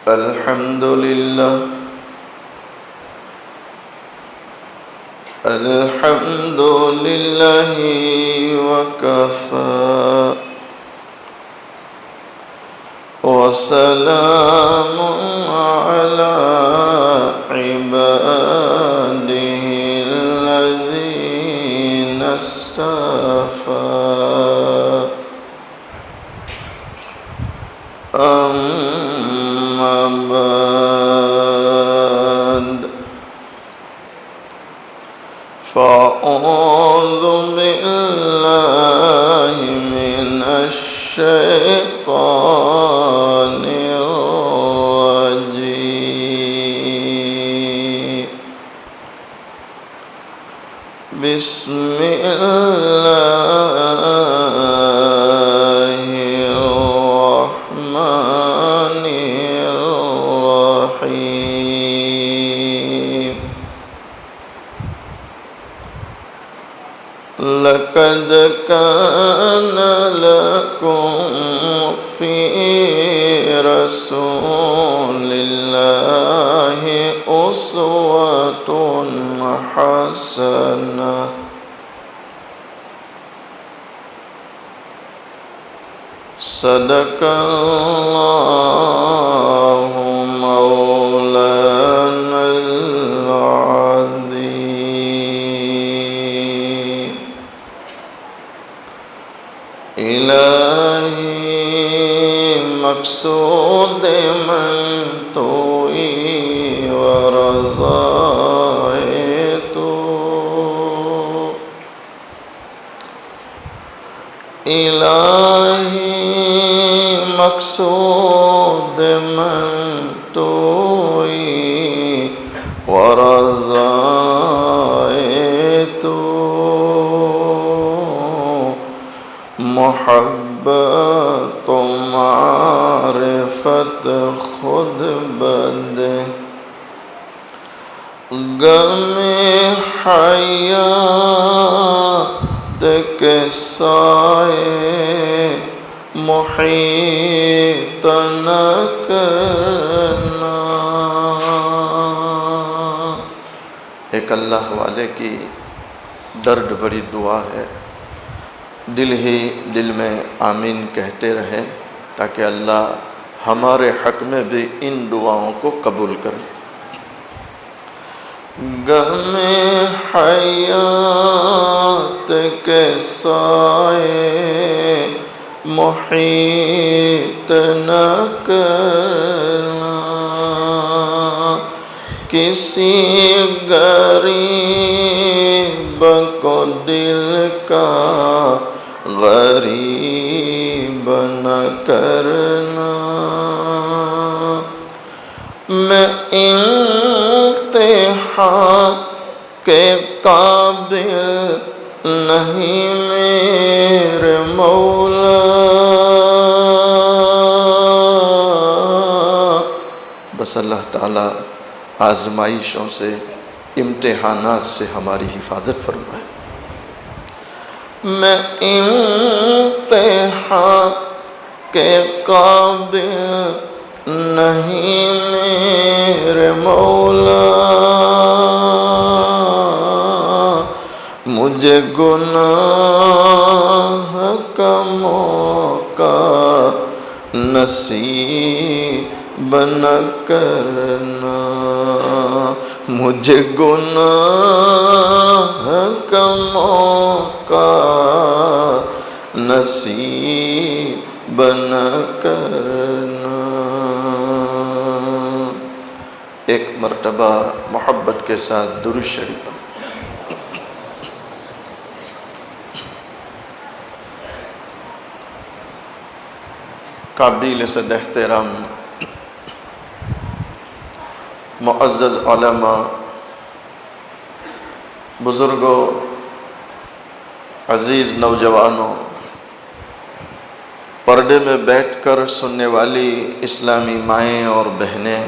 الحمد لله الحمد لله وكفى وسلام على عباده الذين اصطفى أما بعد فأعوذ بالله من الشيطان الرجيم بسم الله الرحمن الرحيم لقد كان لكم في رسول الله أسوة حسنة صدق الله مولانا العظيم إلهي مقصود من توئی ورضائت إلهي مقصود من توئی ورضائت محبت و معرفت خود بد غم حیات کے سائے محیط نہ کرنا۔ ایک اللہ والے کی درد بڑی دعا ہے، دل ہی دل میں آمین کہتے رہے تاکہ اللہ ہمارے حق میں بھی ان دعاؤں کو قبول کرے۔ غم حیات کے سائے محیط نہ کرنا، کسی غریب کو دل کا غریب نہ کرنا۔ میں امتحان کے قابل نہیں میرے مولا، بس اللہ تعالیٰ آزمائشوں سے، امتحانات سے ہماری حفاظت فرمائے۔ میں امتحان کے قابل نہیں میرے مولا، مجھے گناہ کا موقع نصیب نہ کرنا، مجھے گناہ کا موقع نصیب نہ کرنا۔ ایک مرتبہ محبت کے ساتھ درود شریف پڑھیں۔ قابل صد احترام معزز علماء، بزرگوں، عزیز نوجوانوں، پردے میں بیٹھ کر سننے والی اسلامی مائیں اور بہنیں،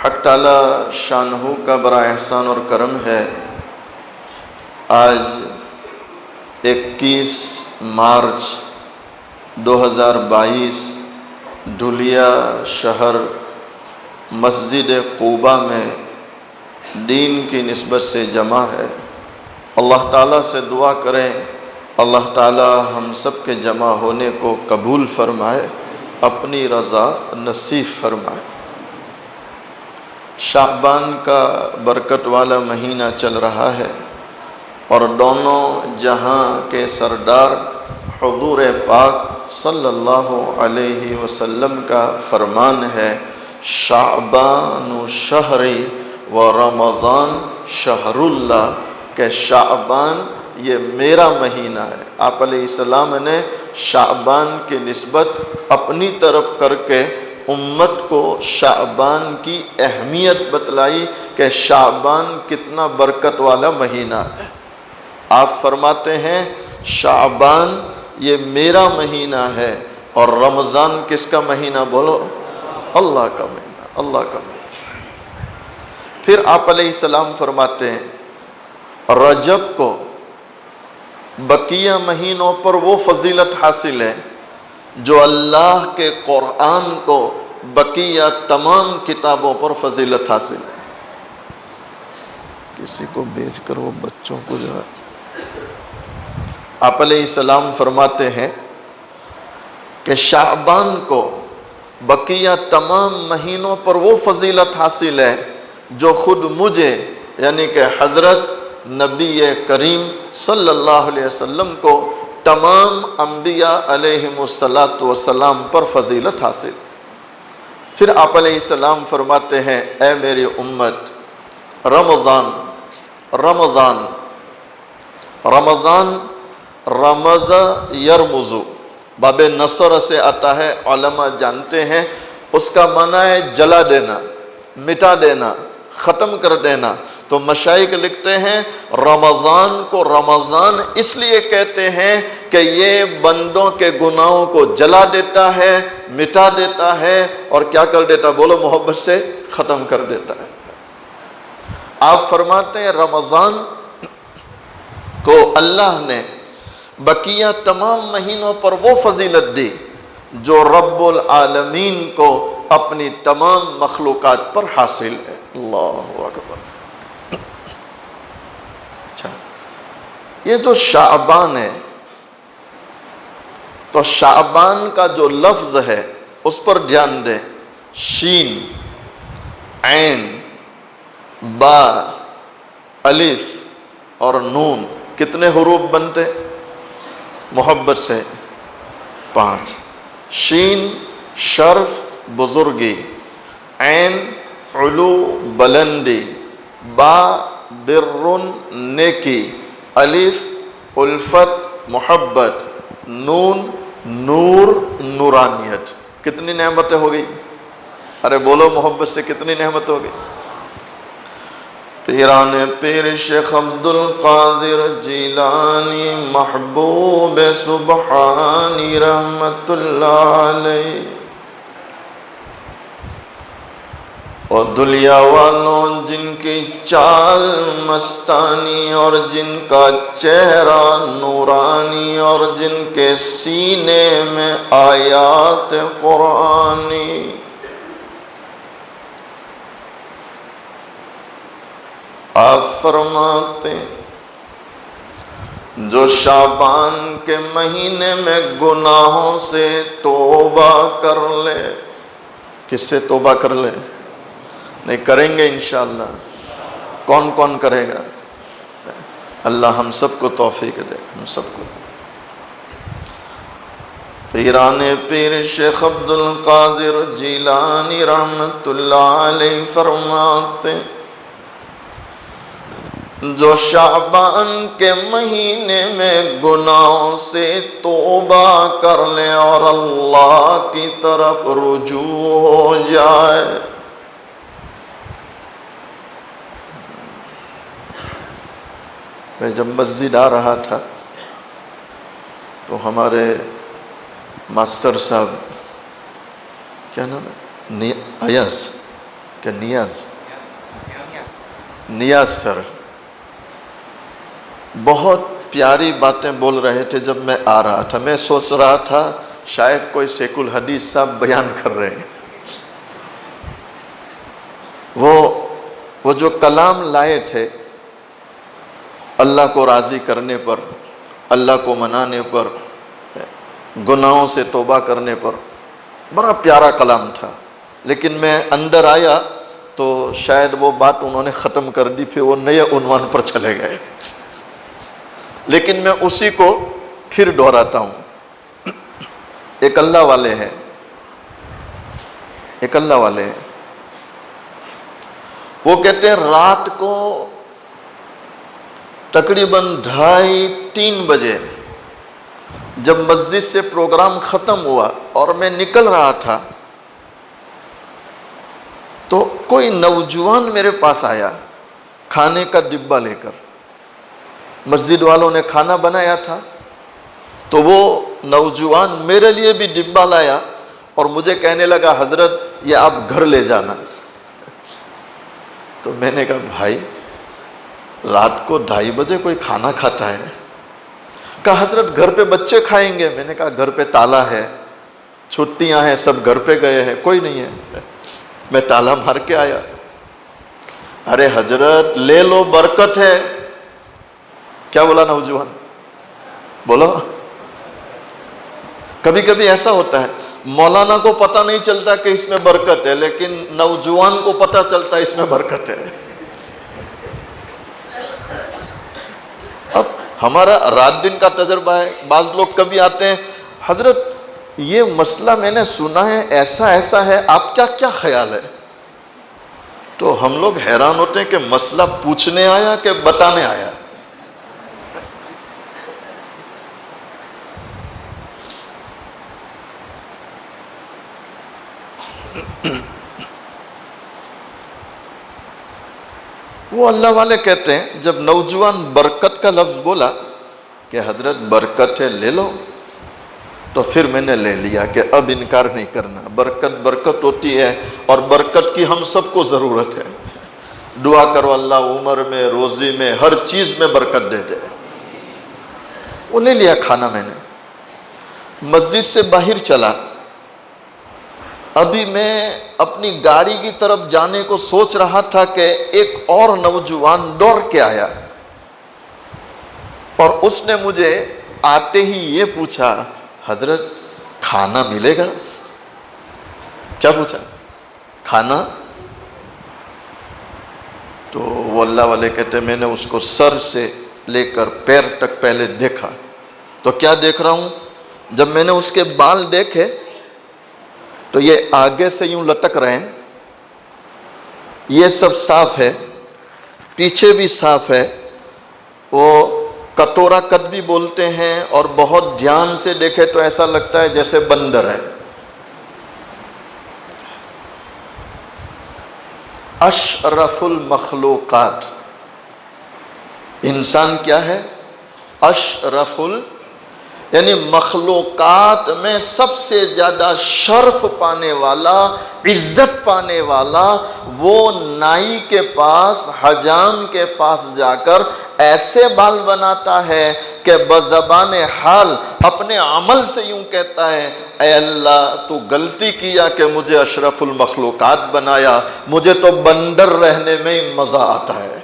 حق تعالی شانہ کا بڑا احسان اور کرم ہے، آج 21 مارچ 2022 ڈھولیا شہر مسجد قوبہ میں دین کی نسبت سے جمع ہے۔ اللہ تعالیٰ سے دعا کریں اللہ تعالیٰ ہم سب کے جمع ہونے کو قبول فرمائے، اپنی رضا نصیب فرمائے۔ شعبان کا برکت والا مہینہ چل رہا ہے اور دونوں جہاں کے سردار حضور پاک صلی اللہ علیہ وسلم کا فرمان ہے، شعبان شہری و رمضان شہر اللہ، کہ شعبان یہ میرا مہینہ ہے۔ آپ علیہ السلام نے شعبان کی نسبت اپنی طرف کر کے امت کو شعبان کی اہمیت بتلائی کہ شعبان کتنا برکت والا مہینہ ہے۔ آپ فرماتے ہیں شعبان یہ میرا مہینہ ہے، اور رمضان کس کا مہینہ بولو؟ اللہ کا مہینہ، اللہ کا مہینہ۔ پھر آپ علیہ السلام فرماتے ہیں رجب کو بقیہ مہینوں پر وہ فضیلت حاصل ہے جو اللہ کے قرآن کو بقیہ تمام کتابوں پر فضیلت حاصل ہے۔ کسی کو بھیج کر وہ بچوں کو ذرا۔ آپ علیہ السلام فرماتے ہیں کہ شعبان کو بقیہ تمام مہینوں پر وہ فضیلت حاصل ہے جو خود مجھے یعنی کہ حضرت نبی کریم صلی اللہ علیہ وسلم کو تمام انبیاء علیہم السلام پر فضیلت حاصل۔ پھر آپ علیہ السلام فرماتے ہیں اے میری امت، رمضان رمضان رمضان رمض یرمض باب نصر سے آتا ہے، علماء جانتے ہیں اس کا معنی ہے جلا دینا، مٹا دینا، ختم کر دینا۔ تو مشائخ لکھتے ہیں رمضان کو رمضان اس لیے کہتے ہیں کہ یہ بندوں کے گناہوں کو جلا دیتا ہے، مٹا دیتا ہے، اور کیا کر دیتا؟ بولو محبت سے، ختم کر دیتا ہے۔ آپ فرماتے ہیں رمضان کو اللہ نے بقیہ تمام مہینوں پر وہ فضیلت دی جو رب العالمین کو اپنی تمام مخلوقات پر حاصل ہے۔ اللہ اکبر۔ اچھا، یہ جو شعبان ہے تو شعبان کا جو لفظ ہے اس پر دھیان دیں۔ شین، عین، با، الف اور نون، کتنے حروف بنتے؟ محبت سے 5۔ شین شرف بزرگی، عین علو بلندی، با بر نیکی، الف الفت محبت، نون نور نورانیت۔ کتنی نعمتیں ہو گئی؟ ارے بولو محبت سے، کتنی نعمت ہو گئی؟ پیران پیر شیخ عبد القادر جیلانی محبوب سبحانی رحمت اللہ علیہ، اور دنیا والوں جن کی چال مستانی اور جن کا چہرہ نورانی اور جن کے سینے میں آیات قرآنی، آپ فرماتے جو شعبان کے مہینے میں گناہوں سے توبہ کر لے، کس سے توبہ کر لے؟ نہیں کریں گے انشاءاللہ۔ کون کون کرے گا؟ اللہ ہم سب کو توفیق دے، ہم سب کو۔ پیران پیر شیخ عبد القادر جیلانی رحمت اللہ علیہ فرماتے جو شعبان کے مہینے میں گناہوں سے توبہ کر لے اور اللہ کی طرف رجوع ہو جائے، میں جب مسجد آ رہا تھا تو ہمارے ماسٹر صاحب، کیا نام ہے؟ ایاز، کیا نیاز سر، بہت پیاری باتیں بول رہے تھے۔ جب میں آ رہا تھا میں سوچ رہا تھا شاید کوئی شیخ الحدیث صاحب بیان کر رہے ہیں. وہ جو کلام لائے تھے اللہ کو راضی کرنے پر، اللہ کو منانے پر، گناہوں سے توبہ کرنے پر، بڑا پیارا کلام تھا. لیکن میں اندر آیا تو شاید وہ بات انہوں نے ختم کر دی، پھر وہ نئے عنوان پر چلے گئے. لیکن میں اسی کو پھر دہراتا ہوں. ایک اللہ والے ہیں، ایک اللہ والے ہیں. وہ کہتے ہیں رات کو تقریباً 2:30-3 بجے جب مسجد سے پروگرام ختم ہوا اور میں نکل رہا تھا تو کوئی نوجوان میرے پاس آیا کھانے کا ڈبہ لے کر. مسجد والوں نے کھانا بنایا تھا تو وہ نوجوان میرے لیے بھی ڈبہ لایا اور مجھے کہنے لگا حضرت یہ آپ گھر لے جانا. تو میں نے کہا بھائی رات کو 2:30 بجے کوئی کھانا کھاتا ہے؟ کہا حضرت گھر پہ بچے کھائیں گے. میں نے کہا گھر پہ تالا ہے، چھٹیاں ہیں، سب گھر پہ گئے ہیں، کوئی نہیں ہے. میں تالا مار کے آیا. ارے حضرت لے لو برکت ہے. کیا بولا نوجوان؟ بولو. کبھی کبھی ایسا ہوتا ہے مولانا کو پتہ نہیں چلتا کہ اس میں برکت ہے، لیکن نوجوان کو پتہ چلتا ہے اس میں برکت ہے. اب ہمارا رات دن کا تجربہ ہے. بعض لوگ کبھی آتے ہیں حضرت یہ مسئلہ میں نے سنا ہے، ایسا ایسا ہے، آپ کا کیا خیال ہے؟ تو ہم لوگ حیران ہوتے ہیں کہ مسئلہ پوچھنے آیا کہ بتانے آیا. وہ اللہ والے کہتے ہیں جب نوجوان برکت کا لفظ بولا کہ حضرت برکت ہے لے لو، تو پھر میں نے لے لیا کہ اب انکار نہیں کرنا. برکت ہوتی ہے اور برکت کی ہم سب کو ضرورت ہے. دعا کرو اللہ عمر میں، روزی میں، ہر چیز میں برکت دے دے. وہ لے لیا کھانا. میں نے مسجد سے باہر چلا. ابھی میں اپنی گاڑی کی طرف جانے کو سوچ رہا تھا کہ ایک اور نوجوان دوڑ کے آیا اور اس نے مجھے آتے ہی یہ پوچھا حضرت کھانا ملے گا؟ کیا پوچھا؟ کھانا. تو وہ اللہ والے کہتے میں نے اس کو سر سے لے کر پیر تک پہلے دیکھا. تو کیا دیکھ رہا ہوں؟ جب میں نے اس کے بال دیکھے تو یہ آگے سے یوں لٹک رہے ہیں، یہ سب صاف ہے، پیچھے بھی صاف ہے. وہ کٹورا کٹ بھی بولتے ہیں اور بہت دھیان سے دیکھے تو ایسا لگتا ہے جیسے بندر ہے. اشرف المخلوقات. انسان کیا ہے؟ اشرف یعنی مخلوقات میں سب سے زیادہ شرف پانے والا، عزت پانے والا. وہ نائی کے پاس، حجام کے پاس جا کر ایسے بال بناتا ہے کہ بزبان حال اپنے عمل سے یوں کہتا ہے اے اللہ تو غلطی کیا کہ مجھے اشرف المخلوقات بنایا، مجھے تو بندر رہنے میں ہی مزہ آتا ہے.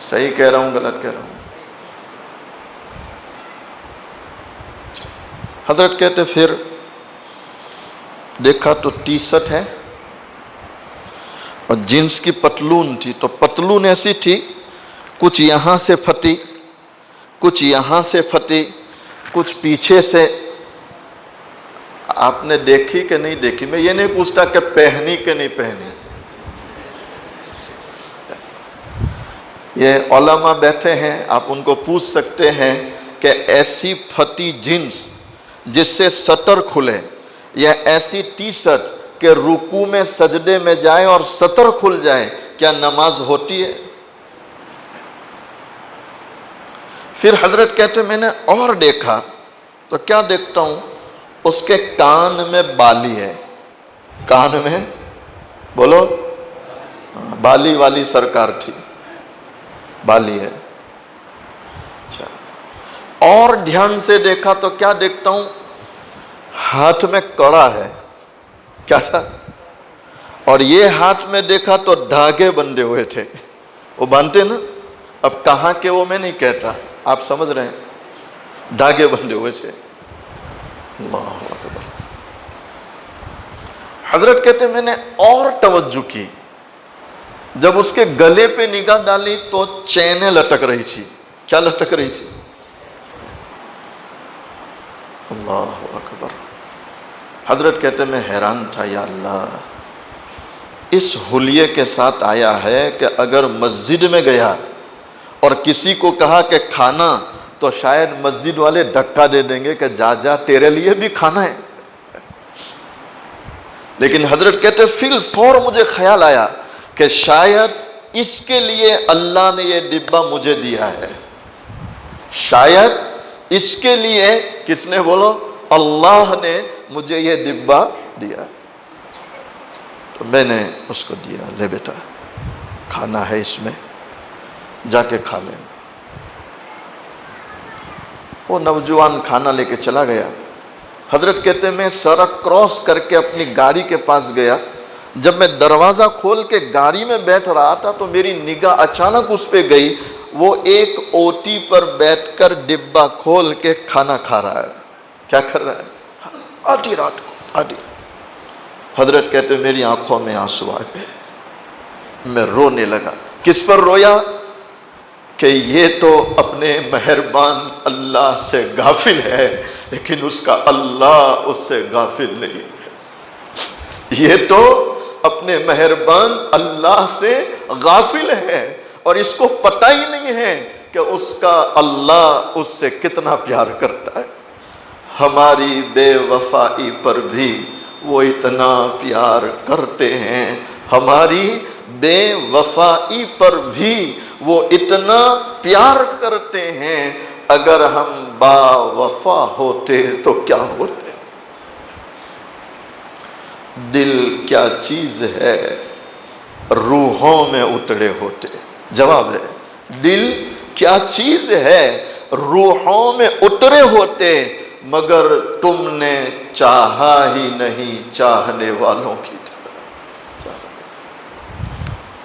صحیح کہہ رہا ہوں غلط کہہ رہا ہوں؟ حضرت کہتے پھر دیکھا تو ٹی شرٹ ہے اور جینس کی پتلون تھی. تو پتلون ایسی تھی کچھ یہاں سے پھٹی، کچھ یہاں سے پھٹی، کچھ پیچھے سے. آپ نے دیکھی کہ نہیں دیکھی؟ میں یہ نہیں پوچھتا کہ پہنی کہ نہیں پہنی. یہ علماء بیٹھے ہیں، آپ ان کو پوچھ سکتے ہیں کہ ایسی پھٹی جینس جس سے سطر کھلے، یا ایسی ٹی شرٹ کہ رکوع میں سجدے میں جائے اور سطر کھل جائے، کیا نماز ہوتی ہے؟ پھر حضرت کہتے میں نے اور دیکھا تو کیا دیکھتا ہوں؟ اس کے کان میں بالی ہے. کان میں بولو بالی والی سرکار تھی، بالی ہے. اچھا اور دھیان سے دیکھا تو کیا دیکھتا ہوں؟ ہاتھ میں کڑا ہے. کیا تھا؟ اور یہ ہاتھ میں دیکھا تو دھاگے بندھے ہوئے تھے. وہ باندھتے نا، اب کہاں کے وہ میں نہیں کہتا، آپ سمجھ رہے ہیں، دھاگے بندھے ہوئے تھے. اللہ اکبر. حضرت کہتے میں نے اور توجہ کی، جب اس کے گلے پہ نگاہ ڈالی تو چینیں لٹک رہی تھی. کیا لٹک رہی تھی؟ اللہ اکبر. حضرت کہتے میں حیران تھا، یا اللہ، اس حلیے کے ساتھ آیا ہے کہ اگر مسجد میں گیا اور کسی کو کہا کہ کھانا، تو شاید مسجد والے دھکا دے دیں گے کہ جا جا تیرے لیے بھی کھانا ہے. لیکن حضرت کہتے فی الفور مجھے خیال آیا کہ شاید اس کے لیے اللہ نے یہ ڈبہ مجھے دیا ہے. شاید اس کے لیے کس نے؟ بولو، اللہ نے مجھے یہ ڈبہ دیا. تو میں نے اس کو دیا، لے بیٹا کھانا ہے اس میں، جا کے کھا لینا. وہ نوجوان کھانا لے کے چلا گیا. حضرت کہتے میں سڑک کراس کر کے اپنی گاڑی کے پاس گیا. جب میں دروازہ کھول کے گاڑی میں بیٹھ رہا تھا تو میری نگاہ اچانک اس پہ گئی. وہ ایک اوٹی پر بیٹھ کر ڈبہ کھول کے کھانا کھا رہا ہے. کیا کر رہا ہے؟ آدھی رات کو، آدھی. حضرت کہتے میری آنکھوں میں آنسو آ گئے، میں رونے لگا. کس پر رویا؟ کہ یہ تو اپنے مہربان اللہ سے غافل ہے، لیکن اس کا اللہ اس سے غافل نہیں ہے. یہ تو اپنے مہربان اللہ سے غافل ہے اور اس کو پتہ ہی نہیں ہے کہ اس کا اللہ اس سے کتنا پیار کرتا ہے. ہماری بے وفائی پر بھی وہ اتنا پیار کرتے ہیں. ہماری بے وفائی پر بھی وہ اتنا پیار کرتے ہیں. اگر ہم با وفا ہوتے تو کیا ہوتے؟ دل کیا چیز ہے، روحوں میں اترے ہوتے. جواب ہے، دل کیا چیز ہے، روحوں میں اترے ہوتے، مگر تم نے چاہا ہی نہیں چاہنے والوں کی طرح.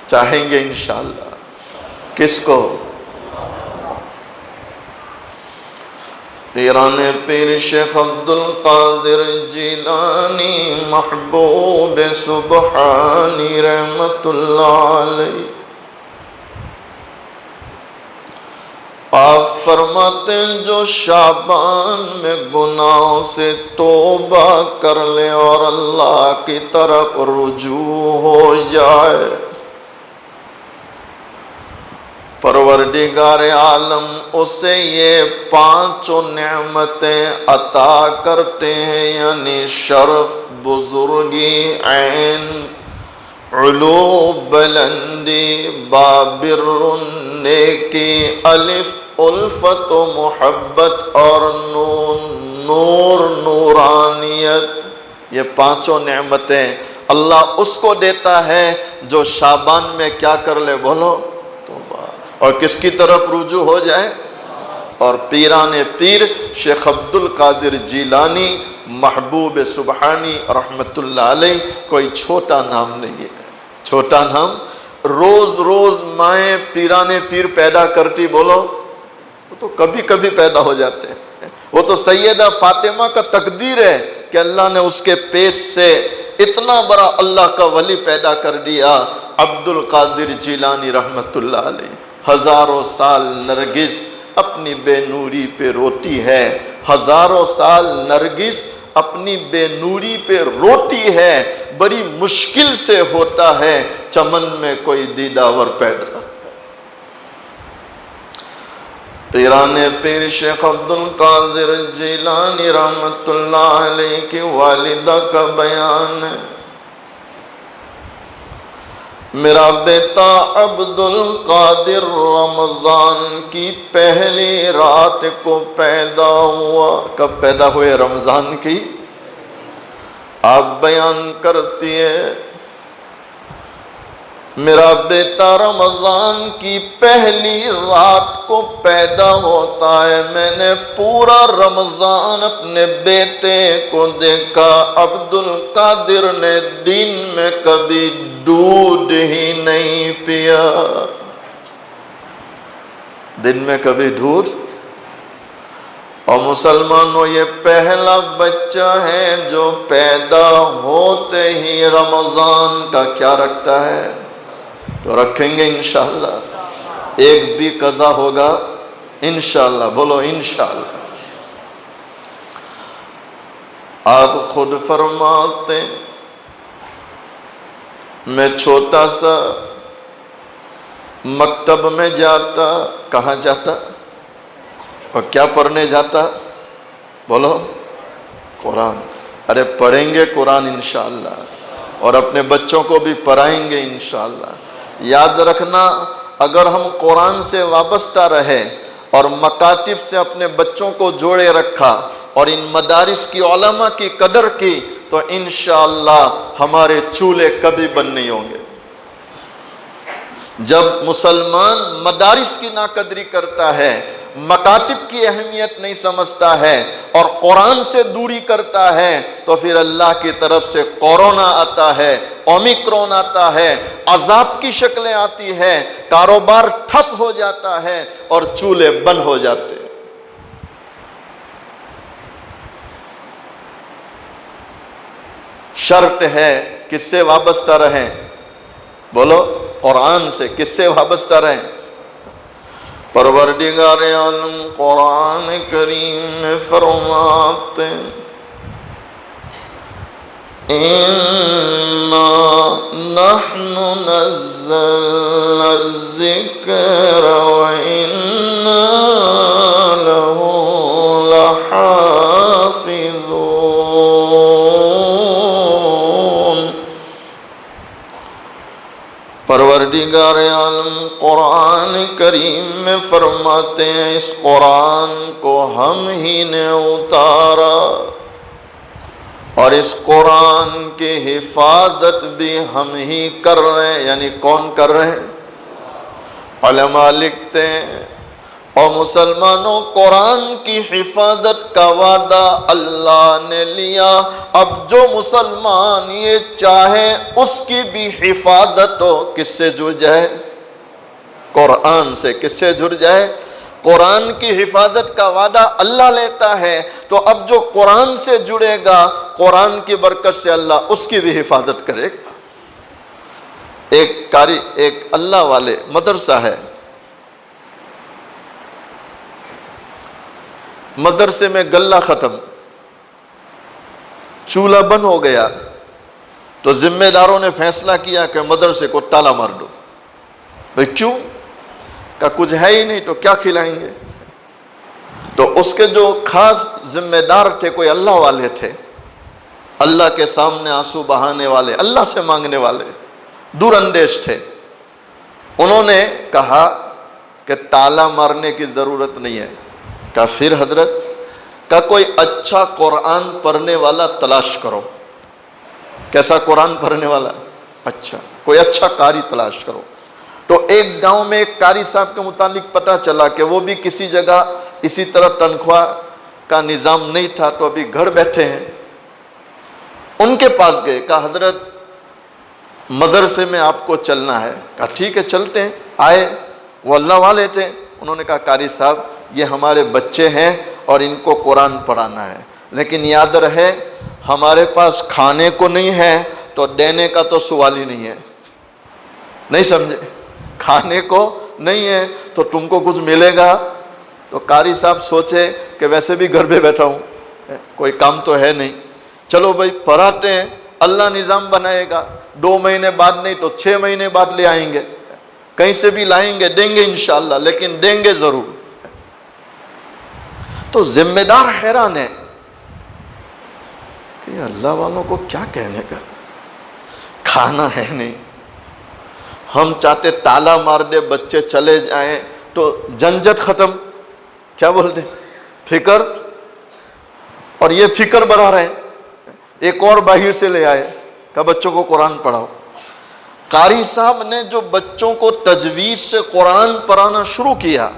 چاہیں گے انشاءاللہ. کس کو؟ پیران پیر شیخ عبدالقادر جیلانی محبوب سبحانی رحمت اللہ علیہ، آپ فرماتے ہیں جو شعبان میں گناہوں سے توبہ کر لے اور اللہ کی طرف رجوع ہو جائے، پروردگار عالم اسے یہ پانچوں نعمتیں عطا کرتے ہیں، یعنی شرف، بزرگی، عین، علو، بلندی، بابر، نیکی، الف، الفت و محبت، اور نون، نور، نورانیت. یہ پانچوں نعمتیں اللہ اس کو دیتا ہے جو شعبان میں کیا کر لے؟ بولو توبہ، اور کس کی طرف رجوع ہو جائے؟ اور پیران پیر شیخ عبدالقادر جیلانی محبوب سبحانی رحمت اللہ علیہ کوئی چھوٹا نام نہیں ہے. چھوٹا نام. روز روز مائیں پیران پیر پیدا کرتی، بولو، وہ تو کبھی کبھی پیدا ہو جاتے ہیں. وہ تو سیدہ فاطمہ کا تقدیر ہے کہ اللہ نے اس کے پیٹ سے اتنا بڑا اللہ کا ولی پیدا کر دیا. عبدالقادر جیلانی رحمت اللہ علیہ ہزاروں سال نرگس اپنی بے نوری پہ روتی ہے. ہزاروں سال نرگس اپنی بے نوری پہ روتی ہے. بڑی مشکل سے ہوتا ہے چمن میں کوئی دیداور پیدا. پیران پیر شیخ عبدالقادر جیلانی رحمت اللہ علیہ کی والدہ کا بیان ہے، میرا بیٹا عبدالقادر رمضان کی پہلی رات کو پیدا ہوا. کب پیدا ہوئے؟ رمضان کی. آپ بیان کرتی ہے میرا بیٹا رمضان کی پہلی رات کو پیدا ہوتا ہے، میں نے پورا رمضان اپنے بیٹے کو دیکھا، عبد القادر نے دن میں کبھی دودھ ہی نہیں پیا، دن میں کبھی دودھ۔ اور مسلمانوں یہ پہلا بچہ ہے جو پیدا ہوتے ہی رمضان کا کیا رکھتا ہے؟ تو رکھیں گے انشاءاللہ، ایک بھی قضا ہوگا انشاءاللہ، بولو انشاءاللہ۔ آپ خود فرماتے میں چھوٹا سا مکتب میں جاتا، کہاں جاتا اور کیا پڑھنے جاتا؟ بولو قرآن۔ ارے پڑھیں گے قرآن انشاءاللہ، اور اپنے بچوں کو بھی پڑھائیں گے انشاءاللہ۔ یاد رکھنا، اگر ہم قرآن سے وابستہ رہے اور مکاتب سے اپنے بچوں کو جوڑے رکھا اور ان مدارس کی علماء کی قدر کی تو انشاءاللہ ہمارے چولہے کبھی بند نہیں ہوں گے۔ جب مسلمان مدارس کی ناقدری کرتا ہے، مکاتب کی اہمیت نہیں سمجھتا ہے اور قرآن سے دوری کرتا ہے تو پھر اللہ کی طرف سے کورونا آتا ہے، اومیکرون آتا ہے، عذاب کی شکلیں آتی ہے، کاروبار ٹھپ ہو جاتا ہے اور چولہے بند ہو جاتے ہیں۔ شرط ہے کس سے وابستہ رہیں؟ بولو قرآن سے۔ کس سے وابستہ رہیں؟ پروردگار عالم قرآن کریم میں فرماتے اِنَّا نَحْنُ نَزَّلْنَا الذِّكْرَ وَإِنَّا لَهُ لَحَافِظُونَ۔ پروردگار عالم قرآن کریم میں فرماتے ہیں اس قرآن کو ہم ہی نے اتارا اور اس قرآن کی حفاظت بھی ہم ہی کر رہے ہیں۔ یعنی کون کر رہے ہیں؟ علماء لکھتے ہیں اور مسلمانوں قرآن کی حفاظت کا وعدہ اللہ نے لیا۔ اب جو مسلمان یہ چاہے اس کی بھی حفاظت ہو، کس سے جڑ جائے؟ قرآن سے۔ کس سے جڑ جائے؟ قرآن کی حفاظت کا وعدہ اللہ لیتا ہے، تو اب جو قرآن سے جڑے گا قرآن کی برکت سے اللہ اس کی بھی حفاظت کرے گا۔ ایک اللہ والے مدرسہ ہے، مدرسے میں غلہ ختم، چولہا بند ہو گیا تو ذمہ داروں نے فیصلہ کیا کہ مدرسے کو تالا مار دو۔ بھئی کیوں؟ کہ کچھ ہے ہی نہیں تو کیا کھلائیں گے؟ تو اس کے جو خاص ذمہ دار تھے کوئی اللہ والے تھے، اللہ کے سامنے آنسو بہانے والے، اللہ سے مانگنے والے، دور اندیش تھے۔ انہوں نے کہا کہ تالا مارنے کی ضرورت نہیں ہے۔ کہا پھر حضرت؟ کہا کوئی اچھا قرآن پڑھنے والا تلاش کرو۔ کیسا قرآن پڑھنے والا؟ اچھا، کوئی اچھا قاری تلاش کرو۔ تو ایک گاؤں میں ایک قاری صاحب کے متعلق پتہ چلا کہ وہ بھی کسی جگہ اسی طرح تنخواہ کا نظام نہیں تھا تو ابھی گھر بیٹھے ہیں۔ ان کے پاس گئے، کہا حضرت مدرسے میں آپ کو چلنا ہے۔ کہا ٹھیک ہے چلتے ہیں۔ آئے، وہ اللہ والے تھے۔ انہوں نے کہا قاری صاحب یہ ہمارے بچے ہیں اور ان کو قرآن پڑھانا ہے، لیکن یاد رہے ہمارے پاس کھانے کو نہیں ہے تو دینے کا تو سوال ہی نہیں ہے۔ نہیں سمجھے؟ کھانے کو نہیں ہے تو تم کو کچھ ملے گا؟ تو قاری صاحب سوچے کہ ویسے بھی گھر پہ بیٹھا ہوں، کوئی کام تو ہے نہیں، چلو بھائی پڑھاتے ہیں، اللہ نظام بنائے گا، 2 مہینے بعد نہیں تو 6 مہینے بعد لے آئیں گے، کہیں سے بھی لائیں گے، دیں گے انشاءاللہ، لیکن دیں گے ضرور۔ تو ذمہ دار حیران ہے کہ اللہ والوں کو کیا کہنے کا، کھانا ہے نہیں، ہم چاہتے تالا مار دے بچے چلے جائیں تو جھنجھٹ ختم، کیا بولتے فکر، اور یہ فکر بڑھا رہے ہیں۔ ایک اور باہر سے لے آئے کہ بچوں کو قرآن پڑھاؤ۔ قاری صاحب نے جو بچوں کو تجوید سے قرآن پڑھانا شروع کیا،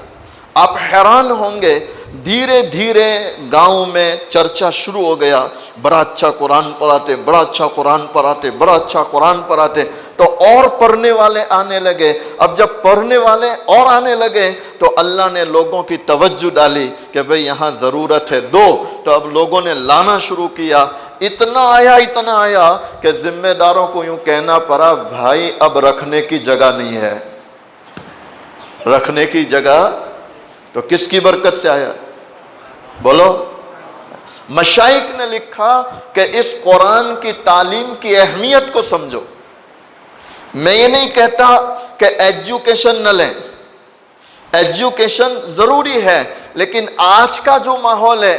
آپ حیران ہوں گے، دھیرے دھیرے گاؤں میں چرچا شروع ہو گیا، بڑا اچھا قرآن پڑھاتے، بڑا اچھا قرآن پڑھاتے، بڑا اچھا قرآن پڑھاتے، تو اور پڑھنے والے آنے لگے۔ اب جب پڑھنے والے اور آنے لگے تو اللہ نے لوگوں کی توجہ ڈالی کہ بھئی یہاں ضرورت ہے دو، تو اب لوگوں نے لانا شروع کیا۔ اتنا آیا کہ ذمہ داروں کو یوں کہنا پڑا، بھائی اب رکھنے کی جگہ نہیں ہے، رکھنے کی جگہ۔ تو کس کی برکت سے آیا؟ بولو۔ مشائخ نے لکھا کہ اس قرآن کی تعلیم کی اہمیت کو سمجھو۔ میں یہ نہیں کہتا کہ ایجوکیشن نہ لیں، ایجوکیشن ضروری ہے، لیکن آج کا جو ماحول ہے،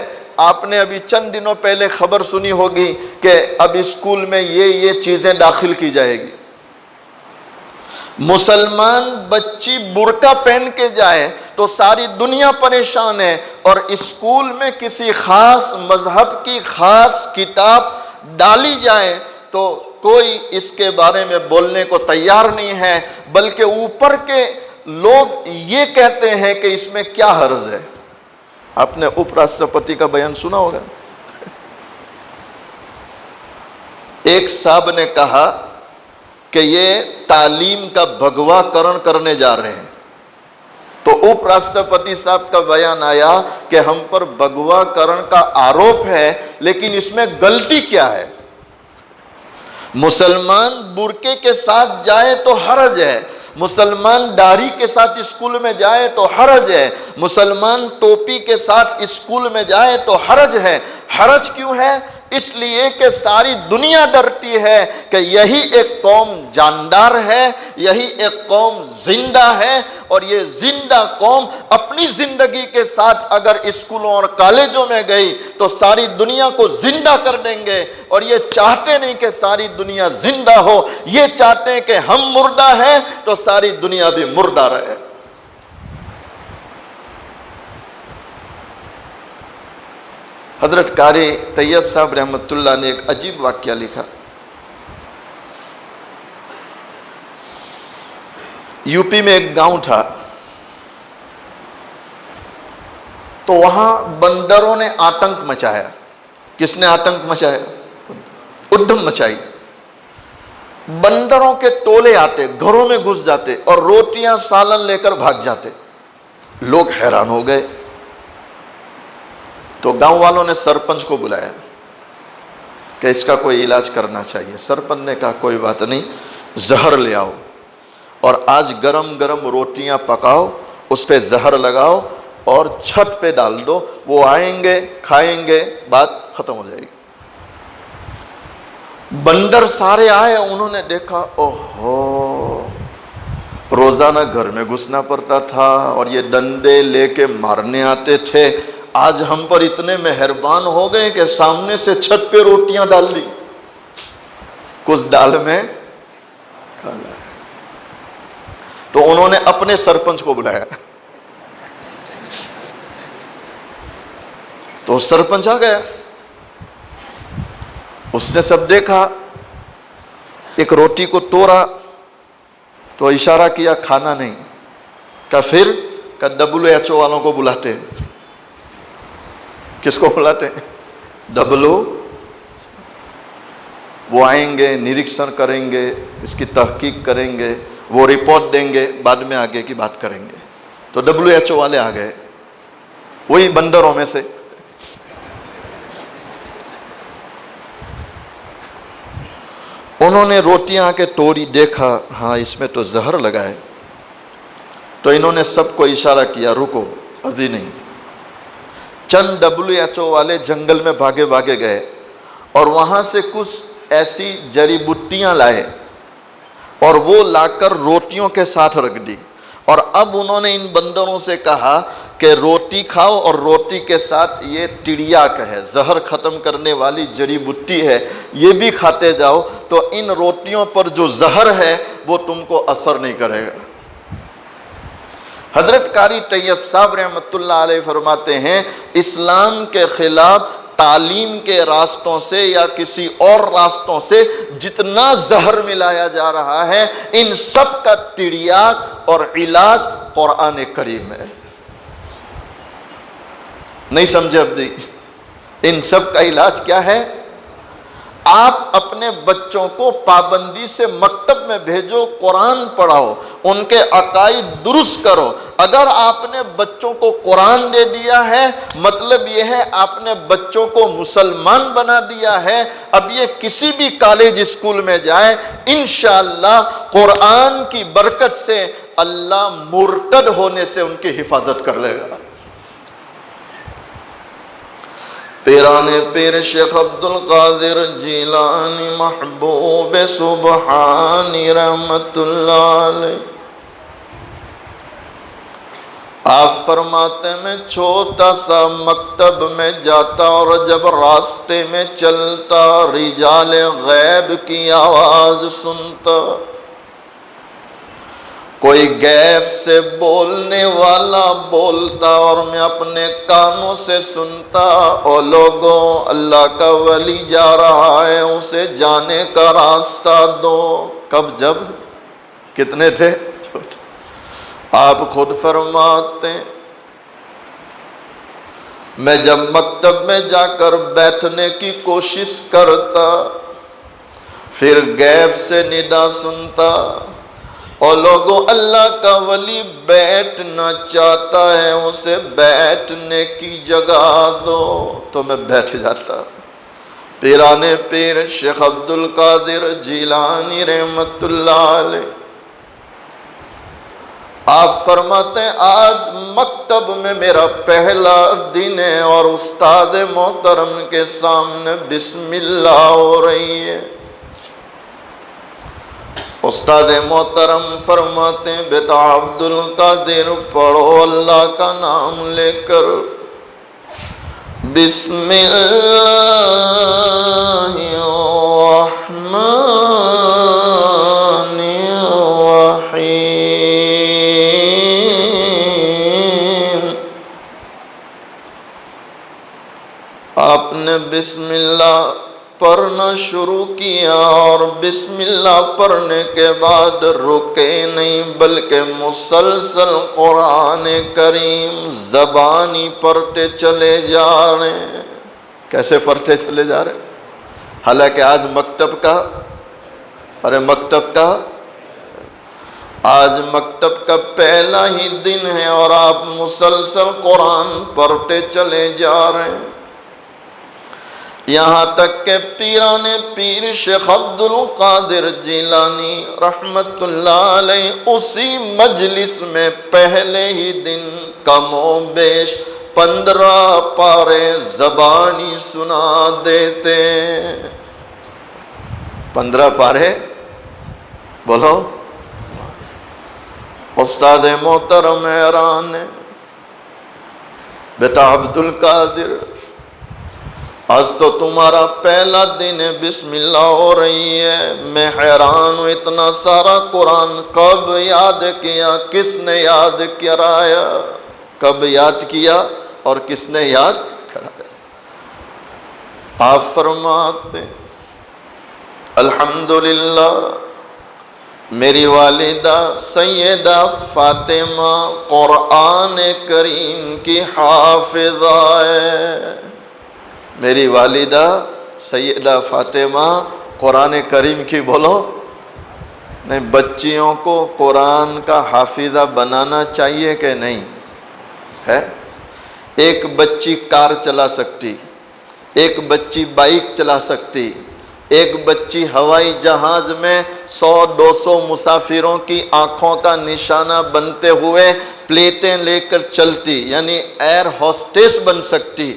آپ نے ابھی چند دنوں پہلے خبر سنی ہوگی کہ اب اسکول میں یہ چیزیں داخل کی جائے گی۔ مسلمان بچی برقع پہن کے جائے تو ساری دنیا پریشان ہے، اور اسکول میں کسی خاص مذہب کی خاص کتاب ڈالی جائے تو کوئی اس کے بارے میں بولنے کو تیار نہیں ہے، بلکہ اوپر کے لوگ یہ کہتے ہیں کہ اس میں کیا حرج ہے۔ آپ نے اپ راشٹرپتی کا بیان سنا ہوگا، ایک صاحب نے کہا کہ یہ تعلیم کا بھگوا کرنے جا رہے ہیں، تو اپ راشٹرپتی صاحب کا بیان آیا کہ ہم پر بھگوا کرن کا آروپ ہے، لیکن اس میں غلطی کیا ہے؟ مسلمان برقعے کے ساتھ جائے تو حرج ہے، مسلمان داڑھی کے ساتھ اسکول میں جائے تو حرج ہے، مسلمان ٹوپی کے ساتھ اسکول میں جائے تو حرج ہے۔ حرج کیوں ہے؟ اس لیے کہ ساری دنیا ڈرتی ہے کہ یہی ایک قوم جاندار ہے، یہی ایک قوم زندہ ہے، اور یہ زندہ قوم اپنی زندگی کے ساتھ اگر اسکولوں اور کالجوں میں گئی تو ساری دنیا کو زندہ کر دیں گے، اور یہ چاہتے نہیں کہ ساری دنیا زندہ ہو، یہ چاہتے ہیں کہ ہم مردہ ہیں تو ساری دنیا بھی مردہ رہے۔ حضرت قاری طیب صاحب رحمۃ اللہ نے ایک عجیب واقعہ لکھا۔ یو پی میں ایک گاؤں تھا، تو وہاں بندروں نے آتنک مچایا۔ کس نے آتنک مچایا؟ ادھم مچائی۔ بندروں کے ٹولے آتے، گھروں میں گھس جاتے اور روٹیاں سالن لے کر بھاگ جاتے۔ لوگ حیران ہو گئے، تو گاؤں والوں نے سرپنچ کو بلایا کہ اس کا کوئی علاج کرنا چاہیے۔ سرپنچ نے کہا کوئی بات نہیں، زہر لے آؤ اور آج گرم گرم روٹیاں پکاؤ، اس پہ زہر لگاؤ اور چھت پہ ڈال دو، وہ آئیں گے کھائیں گے، بات ختم ہو جائے گی۔ بندر سارے آئے، انہوں نے دیکھا اوہو، روزانہ گھر میں گھسنا پڑتا تھا اور یہ ڈنڈے لے کے مارنے آتے تھے، آج ہم پر اتنے مہربان ہو گئے کہ سامنے سے چھت پہ روٹیاں ڈال دی، کچھ ڈال میں کھانا۔ تو انہوں نے اپنے سرپنچ کو بلایا، تو سرپنچ آ گیا، اس نے سب دیکھا، ایک روٹی کو توڑا تو اشارہ کیا کھانا نہیں، کہ پھر کہ WHO والوں کو بلاتے۔ کس کو بلاتے؟ وہ آئیں گے، نریکشن کریں گے، اس کی تحقیق کریں گے، وہ رپورٹ دیں گے، بعد میں آگے کی بات کریں گے۔ تو WHO والے آ گئے، وہی بندروں میں سے۔ انہوں نے روٹیاں آ کے توڑی، دیکھا ہاں اس میں تو زہر لگا ہے، تو انہوں نے سب کو اشارہ کیا رکو ابھی نہیں۔ چند WHO والے جنگل میں بھاگے بھاگے گئے اور وہاں سے کچھ ایسی جڑی بوٹیاں لائے اور وہ لا کر روٹیوں کے ساتھ رکھ دی، اور اب انہوں نے ان بندروں سے کہا کہ روٹی کھاؤ اور روٹی کے ساتھ یہ ٹریاک ہے، زہر ختم کرنے والی جڑی بوٹی ہے، یہ بھی کھاتے جاؤ، تو ان روٹیوں پر جو زہر ہے وہ تم کو اثر نہیں کرے گا۔ حضرت قاری طیب صاحب رحمۃ اللہ علیہ فرماتے ہیں، اسلام کے خلاف تعلیم کے راستوں سے یا کسی اور راستوں سے جتنا زہر ملایا جا رہا ہے، ان سب کا تریاک اور علاج قرآن کریم ہے۔ نہیں سمجھے عبدی؟ ان سب کا علاج کیا ہے؟ آپ اپنے بچوں کو پابندی سے مکتب میں بھیجو، قرآن پڑھاؤ، ان کے عقائد درست کرو۔ اگر آپ نے بچوں کو قرآن دے دیا ہے، مطلب یہ ہے آپ نے بچوں کو مسلمان بنا دیا ہے۔ اب یہ کسی بھی کالج اسکول میں جائے، انشاءاللہ قرآن کی برکت سے اللہ مرتد ہونے سے ان کی حفاظت کر لے گا۔ پیران پیر شیخ عبد القادر جیلانی محبوب سبحانی رحمت اللہ علیہ، آپ فرماتے میں چھوٹا سا مکتب میں جاتا اور جب راستے میں چلتا رجال غیب کی آواز سنتا، کوئی غیب سے بولنے والا بولتا اور میں اپنے کانوں سے سنتا، او لوگوں اللہ کا ولی جا رہا ہے، اسے جانے کا راستہ دو۔ کب؟ جب کتنے تھے؟ چھوٹے۔ آپ خود فرماتے ہیں میں جب مکتب میں جا کر بیٹھنے کی کوشش کرتا، پھر غیب سے ندا سنتا، اور لوگوں اللہ کا ولی بیٹھنا چاہتا ہے، اسے بیٹھنے کی جگہ دو، تو میں بیٹھ جاتا۔ پیران پیر شیخ عبد القادر جیلانی رحمت اللہ علیہ، آپ فرماتے ہیں آج مکتب میں میرا پہلا دن ہے اور استاد محترم کے سامنے بسم اللہ ہو رہی ہے۔ استاد محترم فرماتے ہیں بیٹا عبد القادر پڑھو اللہ کا نام لے کر، بسم اللہ الرحمن الرحیم۔ آپ نے بسم اللہ پڑھنا شروع کیا اور بسم اللہ پڑھنے کے بعد رکے نہیں بلکہ مسلسل قرآن کریم زبانی پڑھتے چلے جا رہے ہیں۔ کیسے پڑھتے چلے جا رہے ہیں؟ حالانکہ آج مکتب کا آج مکتب کا پہلا ہی دن ہے اور آپ مسلسل قرآن پڑھتے چلے جا رہے ہیں، یہاں تک کہ پیران پیر شیخ عبد القادر جیلانی رحمت اللہ علیہ اسی مجلس میں پہلے ہی دن کم و بیش 15 پارے زبانی سنا دیتے۔ 15 پارے بولو۔ استاد محترم حیران ہے، بیٹا عبد القادر آج تو تمہارا پہلا دن ہے، بسم اللہ ہو رہی ہے، میں حیران ہوں اتنا سارا قرآن کب یاد کیا، کس نے یاد کرایا، کب یاد کیا اور کس نے یاد کرایا؟ آپ فرماتے الحمدللہ میری والدہ سیدہ فاطمہ قرآن کریم کی حافظہ ہے۔ میری والدہ سیدہ فاطمہ قرآن کریم کی بولو نہیں، بچیوں کو قرآن کا حافظہ بنانا چاہیے کہ نہیں ہے؟ ایک بچی کار چلا سکتی، ایک بچی بائک چلا سکتی، ایک بچی ہوائی جہاز میں 100-200 مسافروں کی آنکھوں کا نشانہ بنتے ہوئے پلیٹیں لے کر چلتی، یعنی ایئر ہوسٹس بن سکتی۔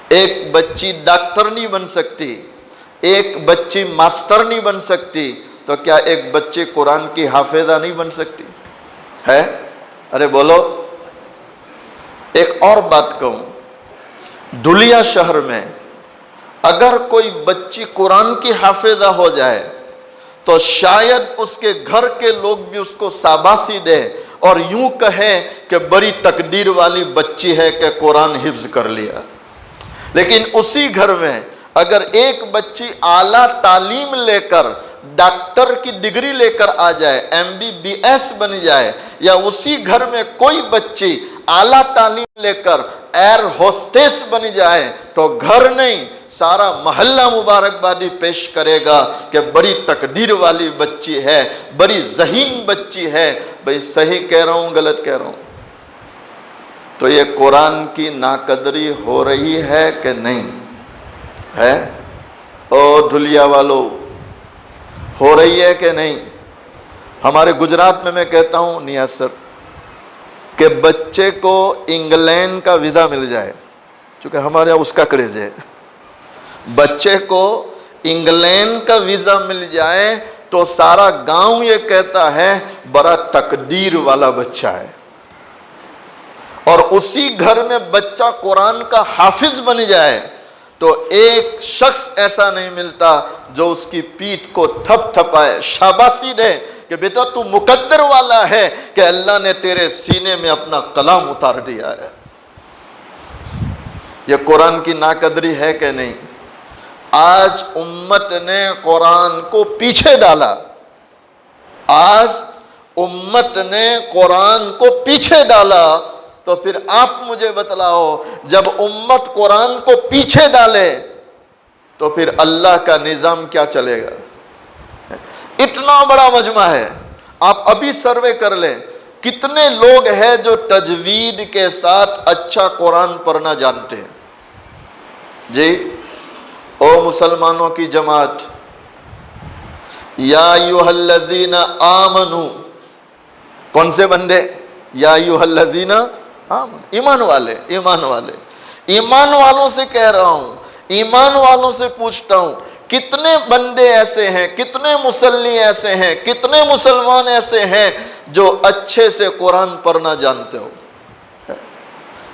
ایک بچی ڈاکٹر نہیں بن سکتی، ایک بچی ماسٹر نہیں بن سکتی، تو کیا ایک بچی قرآن کی حافظہ نہیں بن سکتی ہے؟ ارے بولو۔ ایک اور بات کہوں، دھلیا شہر میں اگر کوئی بچی قرآن کی حافظہ ہو جائے تو شاید اس کے گھر کے لوگ بھی اس کو شاباشی دے اور یوں کہے کہ بڑی تقدیر والی بچی ہے کہ قرآن حفظ کر لیا۔ لیکن اسی گھر میں اگر ایک بچی اعلیٰ تعلیم لے کر ڈاکٹر کی ڈگری لے کر آ جائے، MBBS بن جائے، یا اسی گھر میں کوئی بچی اعلیٰ تعلیم لے کر ایئر ہوسٹس بن جائے، تو گھر نہیں سارا محلہ مبارکبادی پیش کرے گا کہ بڑی تقدیر والی بچی ہے، بڑی ذہین بچی ہے۔ بھئی صحیح کہہ رہا ہوں غلط کہہ رہا ہوں؟ تو یہ قرآن کی ناقدری ہو رہی ہے کہ نہیں ہے؟ او دھلیا والو، ہو رہی ہے کہ نہیں؟ ہمارے گجرات میں کہتا ہوں نیاز سر کہ بچے کو انگلینڈ کا ویزا مل جائے، چونکہ ہمارے یہاں اس کا کریز ہے، بچے کو انگلینڈ کا ویزا مل جائے تو سارا گاؤں یہ کہتا ہے بڑا تقدیر والا بچہ ہے۔ اور اسی گھر میں بچہ قرآن کا حافظ بن جائے تو ایک شخص ایسا نہیں ملتا جو اس کی پیٹھ کو تھپ تھپائے، شاباشی دے کہ بیٹا تو مقدر والا ہے کہ اللہ نے تیرے سینے میں اپنا کلام اتار دیا ہے۔ یہ قرآن کی ناقدری ہے کہ نہیں؟ آج امت نے قرآن کو پیچھے ڈالا، آج امت نے قرآن کو پیچھے ڈالا، تو پھر آپ مجھے بتلاؤ جب امت قرآن کو پیچھے ڈالے تو پھر اللہ کا نظام کیا چلے گا؟ اتنا بڑا مجمع ہے، آپ ابھی سروے کر لیں کتنے لوگ ہیں جو تجوید کے ساتھ اچھا قرآن پڑھنا جانتے ہیں؟ جی او مسلمانوں کی جماعت، یا ایھا الذین آمنو، کون سے بندے؟ یا ایھا الذین آمنو، ایمان والے، ایمان والے، ایمان والوں سے کہہ رہا ہوں، ایمان والوں سے پوچھتا ہوں کتنے بندے ایسے ہیں، کتنے مسلی ایسے ہیں، کتنے مسلمان ایسے ہیں جو اچھے سے قرآن پڑھنا جانتے ہو؟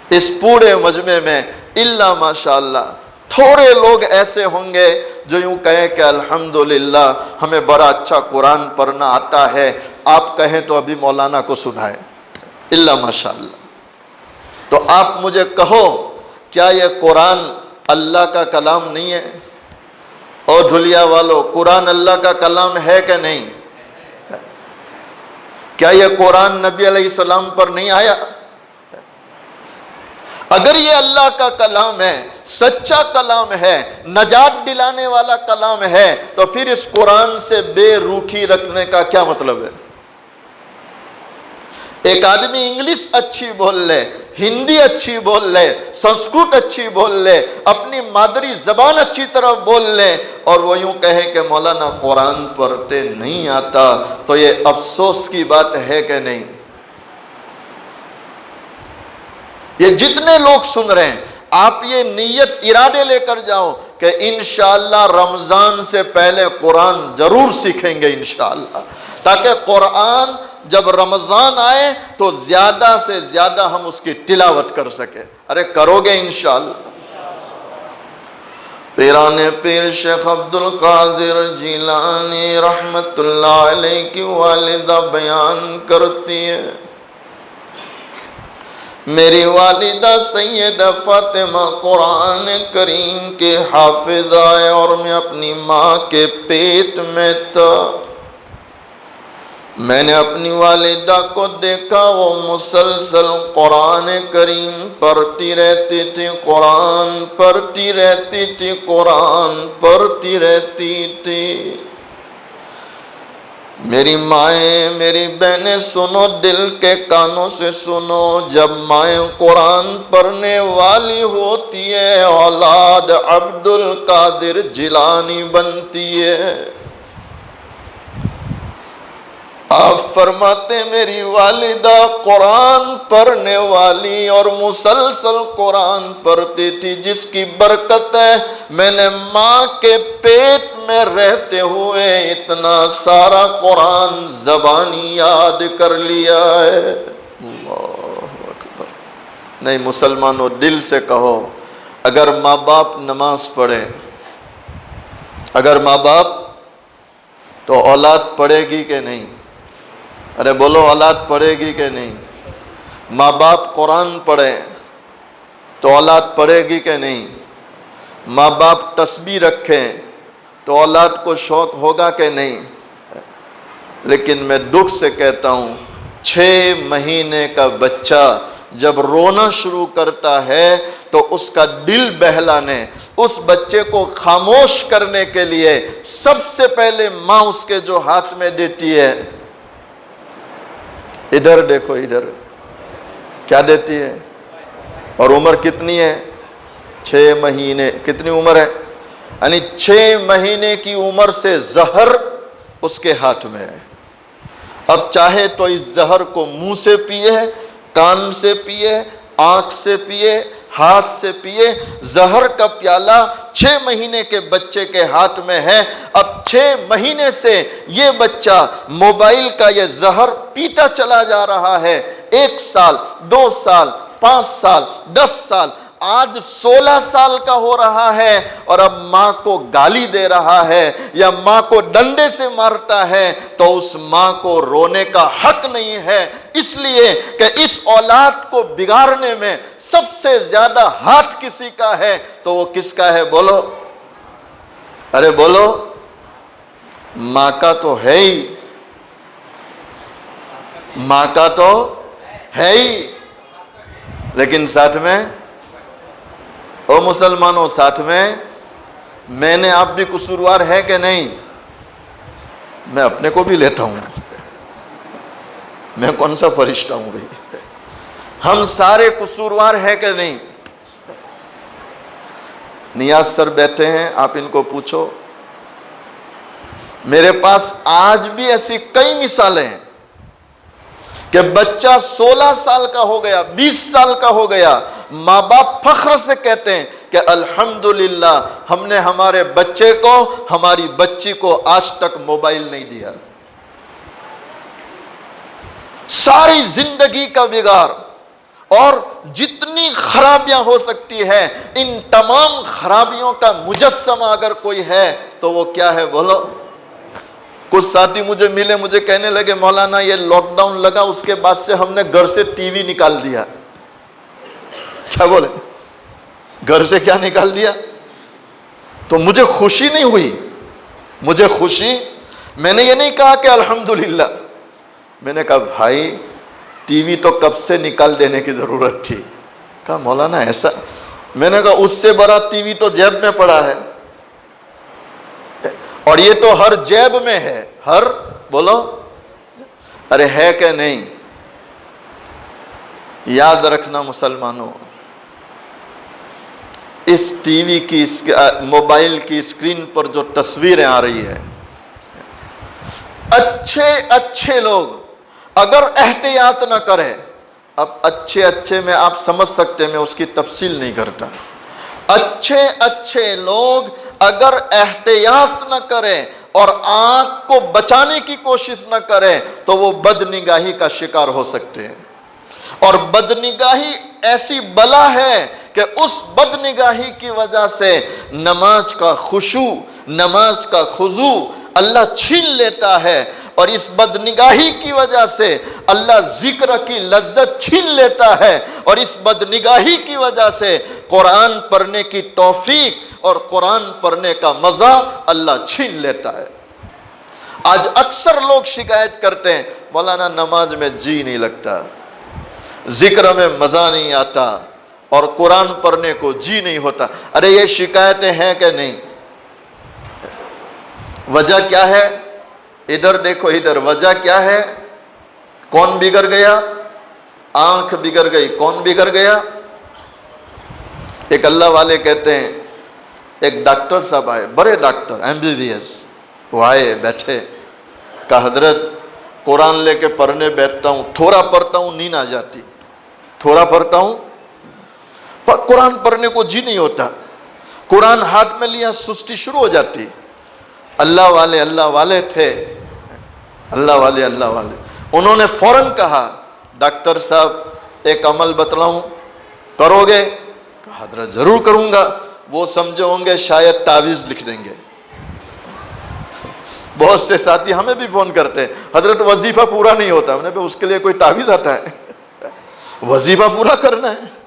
اس پورے مجمع میں الا ماشاءاللہ تھوڑے لوگ ایسے ہوں گے جو یوں کہیں کہ الحمدللہ ہمیں بڑا اچھا قرآن پڑھنا آتا ہے، آپ کہیں تو ابھی مولانا کو سنائیں، الا ماشاءاللہ۔ تو آپ مجھے کہو کیا یہ قرآن اللہ کا کلام نہیں ہے؟ اور دھلیا والو، قرآن اللہ کا کلام ہے کہ نہیں؟ کیا یہ قرآن نبی علیہ السلام پر نہیں آیا؟ اگر یہ اللہ کا کلام ہے، سچا کلام ہے، نجات دلانے والا کلام ہے، تو پھر اس قرآن سے بے روکھی رکھنے کا کیا مطلب ہے؟ ایک آدمی انگلش اچھی بول لے، ہندی اچھی بول لے، سنسکرت اچھی بول لے، اپنی مادری زبان اچھی طرح بول لے، اور وہ یوں کہے کہ مولانا قرآن پڑھتے نہیں آتا، تو یہ افسوس کی بات ہے کہ نہیں؟ یہ جتنے لوگ سن رہے ہیں آپ یہ نیت ارادے لے کر جاؤ کہ انشاءاللہ رمضان سے پہلے قرآن ضرور سیکھیں گے انشاءاللہ، تاکہ قرآن جب رمضان آئے تو زیادہ سے زیادہ ہم اس کی تلاوت کر سکیں۔ ارے کرو گے انشاءاللہ؟ پیران پیر شیخ عبدالقادر جیلانی رحمت اللہ علیہ کی والدہ بیان کرتی ہے، میری والدہ سیدہ فاطمہ قرآن کریم کے حافظہ ہے، اور میں اپنی ماں کے پیٹ میں تھا۔ میں نے اپنی والدہ کو دیکھا وہ مسلسل قرآن کریم پڑھتی رہتی تھی، قرآن پڑھتی رہتی تھی، قرآن پڑھتی رہتی تھی۔ میری مائیں، میری بہنیں سنو، دل کے کانوں سے سنو، جب مائیں قرآن پڑھنے والی ہوتی ہے اولاد عبد القادر جیلانی بنتی ہے۔ آپ فرماتے میری والدہ قرآن پڑھنے والی اور مسلسل قرآن پڑھتی تھی، جس کی برکت ہے میں نے ماں کے پیٹ میں رہتے ہوئے اتنا سارا قرآن زبانی یاد کر لیا ہے۔ اللہ اکبر۔ نہیں مسلمانوں، دل سے کہو، اگر ماں باپ نماز پڑھے، اگر ماں باپ، تو اولاد پڑھے گی کہ نہیں؟ ارے بولو، اولاد پڑھے گی کہ نہیں؟ ماں باپ قرآن پڑھے تو اولاد پڑھے گی کہ نہیں؟ ماں باپ تسبیح رکھیں تو اولاد کو شوق ہوگا کہ نہیں؟ لیکن میں دکھ سے کہتا ہوں 6 مہینے کا بچہ جب رونا شروع کرتا ہے تو اس کا دل بہلانے، اس بچے کو خاموش کرنے کے لیے سب سے پہلے ماں اس کے جو ہاتھ میں دیتی ہے، ادھر دیکھو ادھر، کیا دیتی ہے؟ اور عمر کتنی ہے؟ 6 مہینے۔ کتنی عمر ہے؟ یعنی 6 مہینے کی عمر سے زہر اس کے ہاتھ میں ہے۔ اب چاہے تو اس زہر کو منہ سے پیے، کان سے پیے، آنکھ سے پیے، ہاتھ سے پیے، زہر کا پیالہ 6 مہینے کے بچے کے ہاتھ میں ہے۔ اب 6 مہینے سے یہ بچہ موبائل کا یہ زہر پیتا چلا جا رہا ہے، 1 سال، 2 سال، 5 سال، 10 سال، آج 16 سال کا ہو رہا ہے اور اب ماں کو گالی دے رہا ہے یا ماں کو ڈنڈے سے مارتا ہے تو اس ماں کو رونے کا حق نہیں ہے، اس لیے کہ اس اولاد کو بگاڑنے میں سب سے زیادہ ہاتھ کسی کا ہے تو وہ کس کا ہے؟ بولو، ارے بولو، ماں کا تو ہے ہی، ماں کا تو ہے ہی، لیکن ساتھ میں او مسلمانوں، ساتھ میں نے آپ بھی قصوروار ہے کہ نہیں؟ میں اپنے کو بھی لیتا ہوں، میں کون سا فرشتہ ہوں بھائی؟ ہم سارے قصوروار ہیں کہ نہیں؟ نیاز سر بیٹھے ہیں، آپ ان کو پوچھو۔ میرے پاس آج بھی ایسی کئی مثالیں ہیں کہ بچہ 16 سال کا ہو گیا، 20 سال کا ہو گیا، ماں باپ فخر سے کہتے ہیں کہ الحمدللہ ہم نے ہمارے بچے کو، ہماری بچی کو آج تک موبائل نہیں دیا۔ ساری زندگی کا بگاڑ اور جتنی خرابیاں ہو سکتی ہے، ان تمام خرابیوں کا مجسمہ اگر کوئی ہے تو وہ کیا ہے؟ بولو۔ کچھ ساتھی مجھے ملے، مجھے کہنے لگے مولانا یہ لاک ڈاؤن لگا، اس کے بعد سے ہم نے گھر سے ٹی وی نکال دیا۔ کیا بولے؟ گھر سے کیا نکال دیا؟ تو مجھے خوشی نہیں ہوئی، مجھے خوشی، میں نے یہ نہیں کہا کہ الحمدللہ، میں نے کہا بھائی ٹی وی تو کب سے نکال دینے کی ضرورت تھی۔ کہا مولانا ایسا؟ میں نے کہا اس سے بڑا ٹی وی تو جیب میں پڑا ہے، اور یہ تو ہر جیب میں ہے، ہر، بولو، ارے ہے کہ نہیں؟ یاد رکھنا مسلمانوں، اس ٹی وی کی، موبائل کی اسکرین پر جو تصویریں آ رہی ہے، اچھے لوگ اگر احتیاط نہ کریں، اب اچھے میں آپ سمجھ سکتے ہیں، میں اس کی تفصیل نہیں کرتا، اچھے لوگ اگر احتیاط نہ کریں اور آنکھ کو بچانے کی کوشش نہ کریں تو وہ بدنگاہی کا شکار ہو سکتے ہیں، اور بدنگاہی ایسی بلا ہے کہ اس بدنگاہی کی وجہ سے نماز کا خشوع، نماز کا خضوع اللہ چھین لیتا ہے، اور اس بدنگاہی کی وجہ سے اللہ ذکر کی لذت چھین لیتا ہے، اور اس بدنگاہی کی وجہ سے قرآن پڑھنے کی توفیق اور قرآن پڑھنے کا مزہ اللہ چھین لیتا ہے۔ آج اکثر لوگ شکایت کرتے ہیں مولانا نماز میں جی نہیں لگتا، ذکر میں مزہ نہیں آتا، اور قرآن پڑھنے کو جی نہیں ہوتا۔ ارے یہ شکایتیں ہیں کہ نہیں؟ وجہ کیا ہے؟ ادھر دیکھو، ادھر وجہ کیا ہے؟ کون بگڑ گیا؟ آنکھ بگڑ گئی۔ کون بگڑ گیا؟ ایک اللہ والے کہتے ہیں، ایک ڈاکٹر صاحب آئے، بڑے ڈاکٹر MBBS، وہ آئے بیٹھے، کہا حضرت قرآن لے کے پڑھنے بیٹھتا ہوں، تھوڑا پڑھتا ہوں نیند آ جاتی، تھوڑا پڑھتا ہوں، قرآن پڑھنے کو جی نہیں ہوتا، قرآن ہاتھ میں لیا سستی شروع ہو جاتی۔ اللہ والے تھے، اللہ والے انہوں نے فوراً کہا ڈاکٹر صاحب ایک عمل بتلاؤں، کرو گے؟ کہا حضرت ضرور کروں گا۔ وہ سمجھے ہوں گے شاید تعویذ لکھ دیں گے۔ بہت سے ساتھی ہمیں بھی فون کرتے ہیں، حضرت وظیفہ پورا نہیں ہوتا، ہم نے کہا اس کے لیے کوئی تعویذ آتا ہے؟ وظیفہ پورا کرنا ہے۔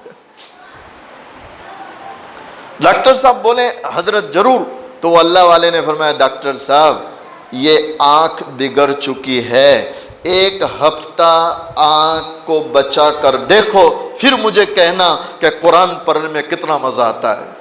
ڈاکٹر صاحب بولے حضرت ضرور. تو وہ اللہ والے نے فرمایا ڈاکٹر صاحب یہ آنکھ بگڑ چکی ہے، 1 ہفتہ آنکھ کو بچا کر دیکھو، پھر مجھے کہنا کہ قرآن پڑھنے میں کتنا مزہ آتا ہے.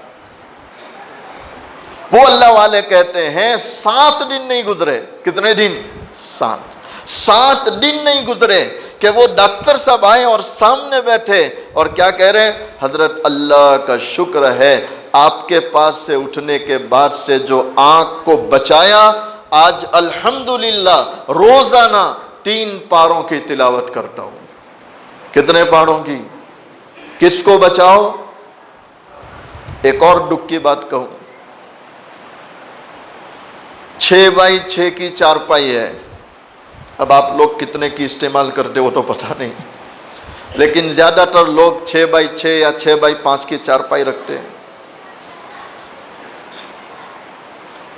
وہ اللہ والے کہتے ہیں 7 دن نہیں گزرے. کتنے دن؟ 7 دن نہیں گزرے کہ وہ ڈاکٹر صاحب آئے اور سامنے بیٹھے اور کیا کہہ رہے ہیں؟ حضرت اللہ کا شکر ہے آپ کے پاس سے اٹھنے کے بعد سے جو آنکھ کو بچایا، آج الحمدللہ روزانہ 3 پاروں کی تلاوت کرتا ہوں. کتنے پاروں کی؟ کس کو بچاؤ؟ ایک اور دکھ کی بات کہوں، 6x6 کی چارپائی ہے. اب آپ لوگ کتنے کی استعمال کرتے وہ تو پتہ نہیں، لیکن زیادہ تر لوگ 6x6 یا 6x5 کی چارپائی رکھتے ہیں.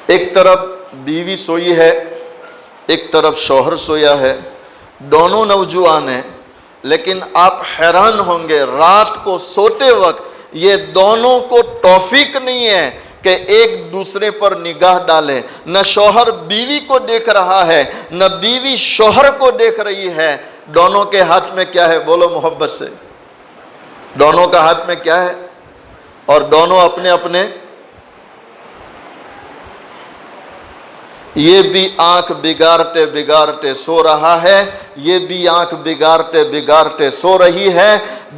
ایک طرف بیوی سوئی ہے، ایک طرف شوہر سویا ہے، دونوں نوجوان ہیں، لیکن آپ حیران ہوں گے رات کو سوتے وقت یہ دونوں کو توفیق نہیں ہے کہ ایک دوسرے پر نگاہ ڈالیں. نہ شوہر بیوی کو دیکھ رہا ہے، نہ بیوی شوہر کو دیکھ رہی ہے. دونوں کے ہاتھ میں کیا ہے؟ بولو محبت سے. دونوں کا ہاتھ میں کیا ہے؟ اور دونوں اپنے اپنے. یہ بھی آنکھ بگاڑتے بگاڑتے سو رہا ہے، یہ بھی آنکھ بگاڑتے بگاڑتے سو رہی ہے.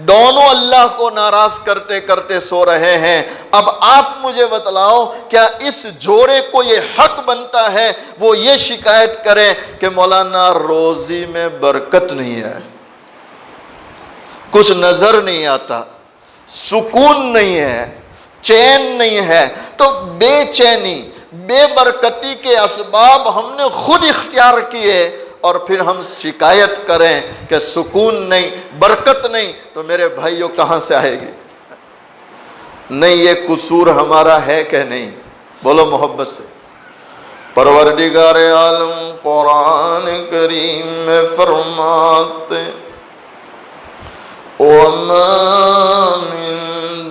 دونوں اللہ کو ناراض کرتے کرتے سو رہے ہیں. اب آپ مجھے بتلاؤ کیا اس جوڑے کو یہ حق بنتا ہے وہ یہ شکایت کرے کہ مولانا روزی میں برکت نہیں ہے، کچھ نظر نہیں آتا، سکون نہیں ہے، چین نہیں ہے؟ تو بے چینی بے برکتی کے اسباب ہم نے خود اختیار کیے اور پھر ہم شکایت کریں کہ سکون نہیں، برکت نہیں، تو میرے بھائیوں کہاں سے آئے گی؟ نہیں، یہ قصور ہمارا ہے کہ نہیں؟ بولو محبت سے. پروردگار عالم قرآن کریم میں فرماتے وَمَا مِن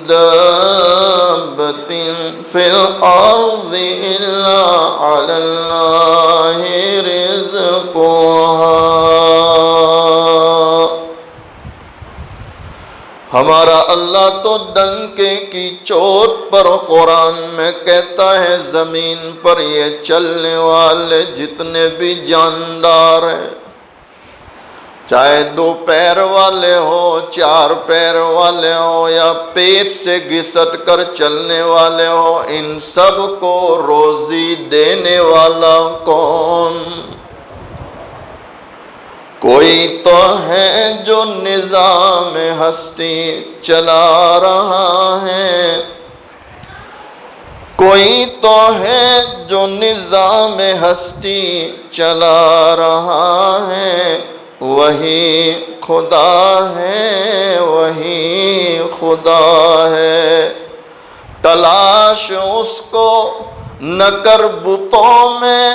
دَابَّةٍ فِي الْأَرْضِ إِلَّا عَلَى اللَّهِ رِزْقُهَا. ہمارا اللہ تو ڈنکے کی چوٹ پر قرآن میں کہتا ہے زمین پر یہ چلنے والے جتنے بھی جاندار ہیں، چاہے 2 پیر والے ہو، 4 پیر والے ہو، یا پیٹ سے گھسٹ کر چلنے والے ہو، ان سب کو روزی دینے والا کون؟ کوئی تو ہے جو نظام ہستی چلا رہا ہے، کوئی تو ہے جو نظام ہستی چلا رہا ہے. وہی خدا ہے، وہی خدا ہے. تلاش اس کو نہ کر بتوں میں،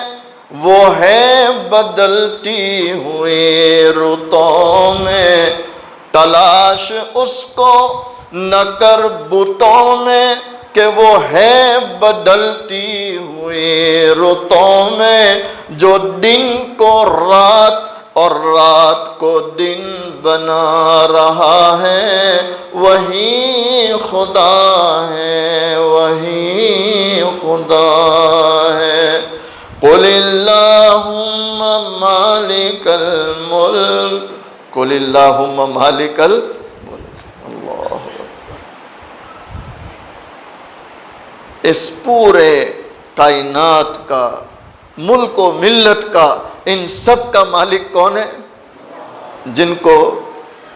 وہ ہے بدلتی ہوئی رتوں میں. تلاش اس کو نہ کر بتوں میں کہ وہ ہے بدلتی ہوئی رتوں میں. جو دن کو رات اور رات کو دن بنا رہا ہے، وہی خدا ہے، وہی خدا ہے. قل اللہم مالک الملک، قل اللہم مالک الملک. اللہ اکبر. اس پورے کائنات کا، ملک و ملت کا، ان سب کا مالک کون ہے؟ جن کو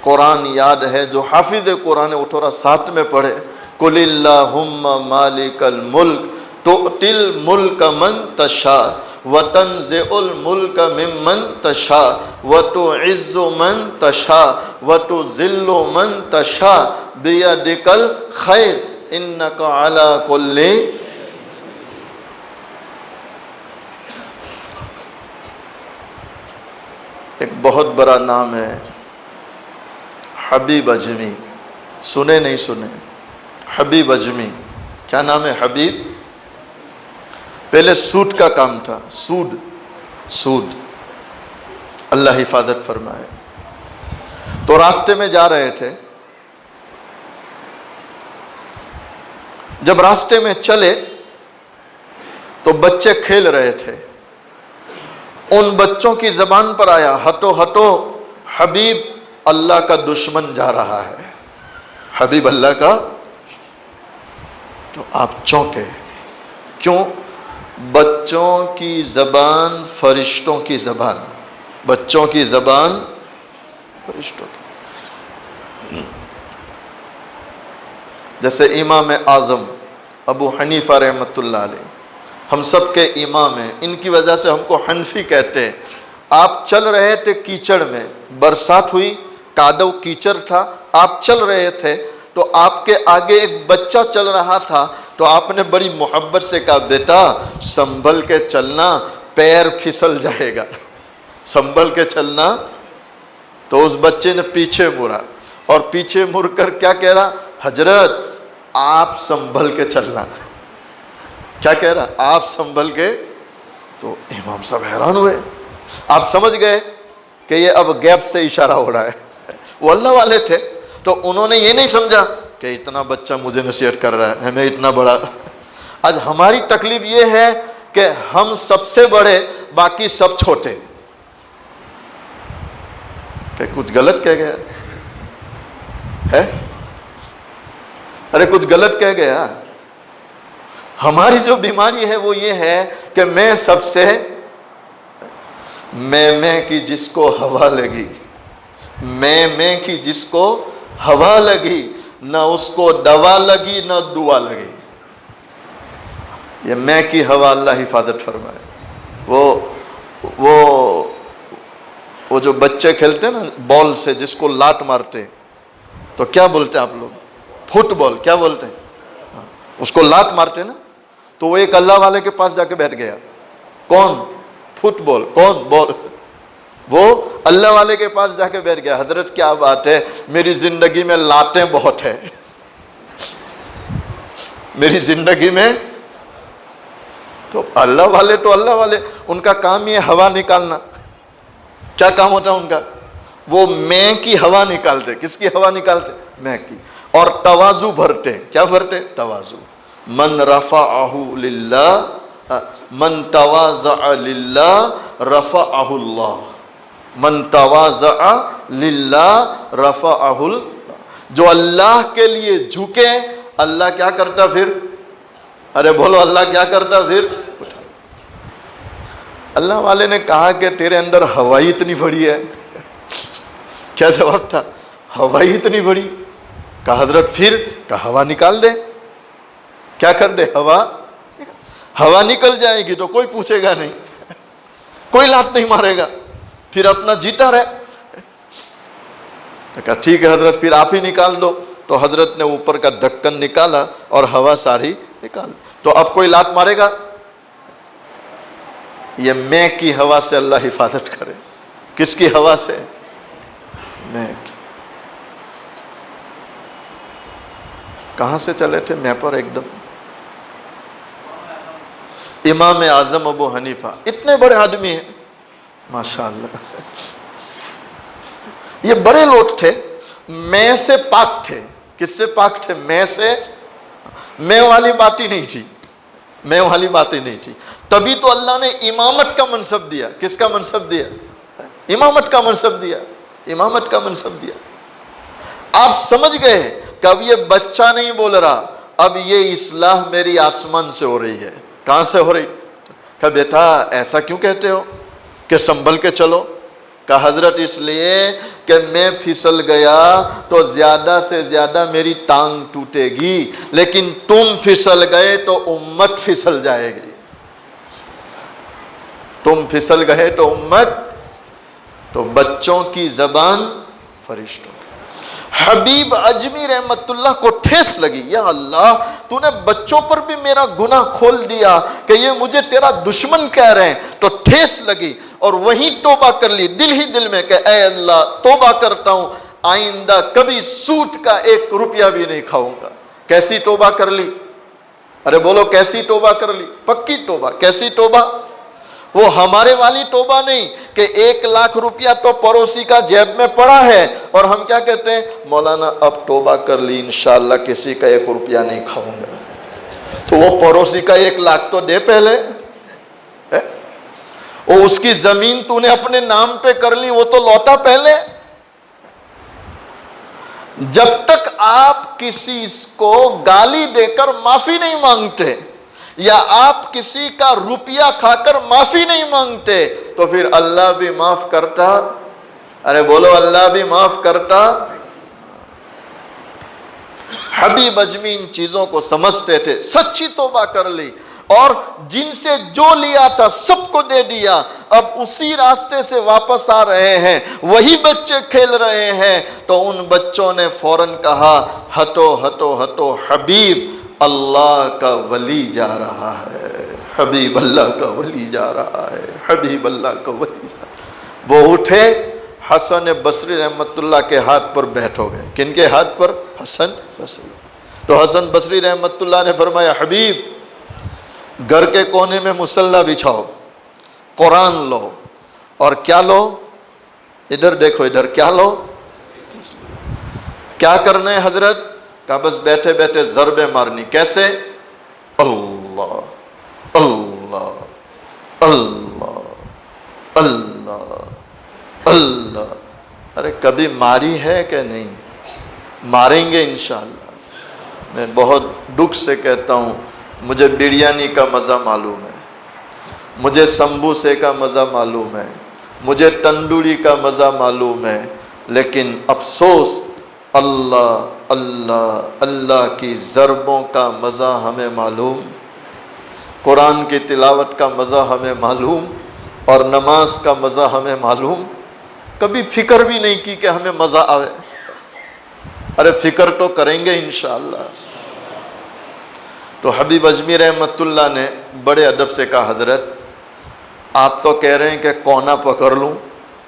قرآن یاد ہے، جو حافظ قرآن وہ تھوڑا ساتھ میں پڑھے. قل اللہم مالک الملک تؤتی الملک من تشاء وتنزع الملک ممن تشاء وتعز من تشاء وتذل من تشاء بیدک الخیر انک علی کل. ایک بہت بڑا نام ہے حبیب اجمی. سنے نہیں سنے؟ حبیب اجمی کیا نام ہے؟ حبیب. پہلے سود کا کام تھا، سود. اللہ حفاظت فرمائے. تو راستے میں جا رہے تھے، جب راستے میں چلے تو بچے کھیل رہے تھے. ان بچوں کی زبان پر آیا، ہٹو ہٹو، حبیب اللہ کا دشمن جا رہا ہے. حبیب اللہ کا. تو آپ چونکے. کیوں؟ بچوں کی زبان فرشتوں کی زبان، بچوں کی زبان فرشتوں کی. جیسے امام اعظم ابو حنیفہ رحمۃ اللہ علیہ ہم سب کے امام ہیں، ان کی وجہ سے ہم کو حنفی کہتے ہیں. آپ چل رہے تھے کیچڑ میں، برسات ہوئی، کادو کیچڑ تھا، آپ چل رہے تھے تو آپ کے آگے ایک بچہ چل رہا تھا، تو آپ نے بڑی محبت سے کہا، بیٹا سنبھل کے چلنا، پیر پھسل جائے گا، سنبھل کے چلنا. تو اس بچے نے پیچھے مڑا، اور پیچھے مڑ کر کیا کہہ رہا؟ حضرت آپ سنبھل کے چلنا. کیا کہہ رہا؟ آپ سنبھل کے. تو امام صاحب حیران ہوئے. آپ سمجھ گئے کہ یہ اب گیپ سے اشارہ ہو رہا ہے. وہ اللہ والے تھے، تو انہوں نے یہ نہیں سمجھا کہ اتنا بچہ مجھے نصیحت کر رہا ہے، ہمیں اتنا بڑا. آج ہماری تکلیف یہ ہے کہ ہم سب سے بڑے، باقی سب چھوٹے. کہ کچھ غلط کہہ گیا ہے؟ ارے کچھ غلط کہہ گیا. ہماری جو بیماری ہے وہ یہ ہے کہ میں سب سے، میں کی جس کو ہوا لگی، میں کی جس کو ہوا لگی، نہ اس کو دوا لگی نہ دعا لگی. یہ میں کی ہوا اللہ حفاظت فرمائے. وہ جو بچے کھیلتے ہیں نا بال سے، جس کو لات مارتے، تو کیا بولتے ہیں آپ لوگ؟ فٹ بال. کیا بولتے ہیں؟ اس کو لات مارتے نا. تو وہ ایک اللہ والے کے پاس جا کے بیٹھ گیا. کون؟ فٹ بال. کون؟ بال. وہ اللہ والے کے پاس جا کے بیٹھ گیا. حضرت کیا بات ہے، میری زندگی میں لاتیں بہت ہے، میری زندگی میں. تو اللہ والے ان کا کام یہ ہوا نکالنا. کیا کام ہوتا ہے ان کا؟ وہ میں کی ہوا نکالتے. کس کی ہوا نکالتے؟ میں کی. اور تواضع بھرتے. کیا بھرتے؟ تواضع. من رفعہ للہ، من تواضع للہ رفعہ اللہ. من تواضع للہ رفعہ اللہ. جو اللہ کے لیے جھکے، اللہ کیا کرتا پھر؟ ارے بولو، اللہ کیا کرتا پھر؟ اللہ والے نے کہا کہ تیرے اندر ہوائی اتنی بڑی ہے. کیا جواب تھا؟ ہوائی اتنی بڑی. کہا حضرت پھر؟ کہا ہوا نکال دے. کیا کر دے؟ ہوا نکل جائے گی تو کوئی پوچھے گا نہیں، کوئی لات نہیں مارے گا، پھر اپنا جیتا رہے. کہا ٹھیک ہے حضرت، پھر آپ ہی نکال دو. تو حضرت نے اوپر کا ڈھکن نکالا اور ہوا ساری نکال. تو اب کوئی لات مارے گا؟ یہ میں کی ہوا سے اللہ حفاظت کرے. کس کی ہوا سے؟ میں کی. کہاں سے چلے تھے؟ میں پر ایک دم. امام اعظم ابو حنیفہ اتنے بڑے آدمی ہیں ماشاءاللہ. یہ بڑے لوگ تھے، میں سے پاک تھے. کس سے پاک تھے؟ میں سے. میں والی بات ہی نہیں تھی، میں والی بات ہی نہیں تھی. تبھی تو اللہ نے امامت کا منصب دیا. کس کا منصب دیا؟ امامت کا منصب دیا. امامت کا منصب دیا. آپ سمجھ گئے کہ اب یہ بچہ نہیں بول رہا، اب یہ اصلاح میری آسمان سے ہو رہی ہے. کہاں سے ہو رہی؟ کہ بیٹا ایسا کیوں کہتے ہو کہ سنبھل کے چلو؟ کہ حضرت اس لیے کہ میں پھسل گیا تو زیادہ سے زیادہ میری ٹانگ ٹوٹے گی، لیکن تم پھسل گئے تو امت پھسل جائے گی. تم پھسل گئے تو امت. تو بچوں کی زبان فرشتوں. حبیب اجمی رحمت اللہ کو ٹھیس لگی، یا اللہ تو نے بچوں پر بھی میرا گناہ کھول دیا کہ یہ مجھے تیرا دشمن کہہ رہے ہیں. تو ٹھیس لگی اور وہی توبہ کر لی دل ہی دل میں کہ اے اللہ توبہ کرتا ہوں، آئندہ کبھی سود کا 1 روپیہ بھی نہیں کھاؤں گا. کیسی توبہ کر لی؟ ارے بولو کیسی توبہ کر لی؟ پکی توبہ. کیسی توبہ؟ وہ ہمارے والی توبہ نہیں کہ 1,00,000 روپیہ تو پڑوسی کا جیب میں پڑا ہے اور ہم کیا کہتے ہیں؟ مولانا اب توبہ کر لی، انشاءاللہ کسی کا 1 روپیہ نہیں کھاؤں گا. تو وہ پڑوسی کا 1,00,000 تو دے پہلے. وہ اس کی زمین تو نے اپنے نام پہ کر لی، وہ تو لوٹا پہلے. جب تک آپ کسی کو گالی دے کر معافی نہیں مانگتے یا آپ کسی کا روپیہ کھا کر معافی نہیں مانگتے تو پھر اللہ بھی معاف کرتا. ارے بولو اللہ بھی معاف کرتا. حبیب اجمی ان چیزوں کو سمجھتے تھے. سچی توبہ کر لی اور جن سے جو لیا تھا سب کو دے دیا. اب اسی راستے سے واپس آ رہے ہیں، وہی بچے کھیل رہے ہیں. تو ان بچوں نے فوراً کہا ہٹو ہٹو ہٹو، حبیب اللہ کا ولی جا رہا ہے، حبیب اللہ کا ولی جا رہا ہے، حبیب اللہ کا ولی جا رہا ہے. وہ اٹھے، حسن بصری رحمت اللہ کے ہاتھ پر بیٹھ ہو گئے. کن کے ہاتھ پر؟ حسن بصری. تو حسن بصری رحمت اللہ نے فرمایا حبیب گھر کے کونے میں مصلی بچھاؤ، قرآن لو اور کیا لو؟ ادھر دیکھو، ادھر کیا لو؟ کیا کرنا ہے حضرت؟ کہا بس بیٹھے بیٹھے ضربیں مارنی. کیسے؟ اللہ اللہ اللہ اللہ اللہ. ارے کبھی ماری ہے کہ نہیں؟ ماریں گے انشاءاللہ. میں بہت دکھ سے کہتا ہوں، مجھے بریانی کا مزہ معلوم ہے، مجھے سمبوسے کا مزہ معلوم ہے، مجھے تندوری کا مزہ معلوم ہے، لیکن افسوس اللہ اللہ اللہ کی ضربوں کا مزہ ہمیں معلوم، قرآن کی تلاوت کا مزہ ہمیں معلوم اور نماز کا مزہ ہمیں معلوم. کبھی فکر بھی نہیں کی کہ ہمیں مزہ آئے. ارے فکر تو کریں گے انشاءاللہ. تو حبیب اجمی رحمت اللہ نے بڑے ادب سے کہا حضرت آپ تو کہہ رہے ہیں کہ کونا پکڑ لوں،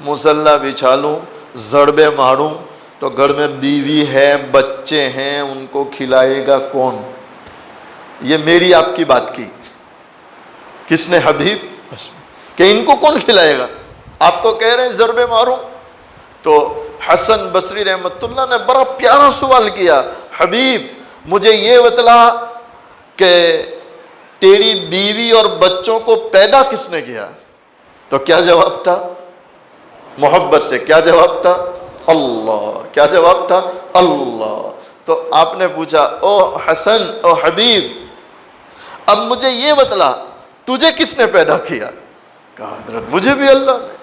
مصلی بچھا لوں، ضربے ماروں، تو گھر میں بیوی ہے، بچے ہیں، ان کو کھلائے گا کون؟ یہ میری آپ کی بات کی. کس نے؟ حبیب. کہ ان کو کون کھلائے گا؟ آپ تو کہہ رہے ہیں ضربے ماروں. تو حسن بصری رحمت اللہ نے بڑا پیارا سوال کیا، حبیب مجھے یہ بتلا کہ تیری بیوی اور بچوں کو پیدا کس نے کیا؟ تو کیا جواب تھا؟ محبت سے کیا جواب تھا؟ اللہ. کیا جواب تھا؟ اللہ. تو آپ نے پوچھا او حسن او حبیب اب مجھے یہ بتلا تجھے کس نے پیدا کیا؟ کہا حضرت مجھے بھی اللہ نے.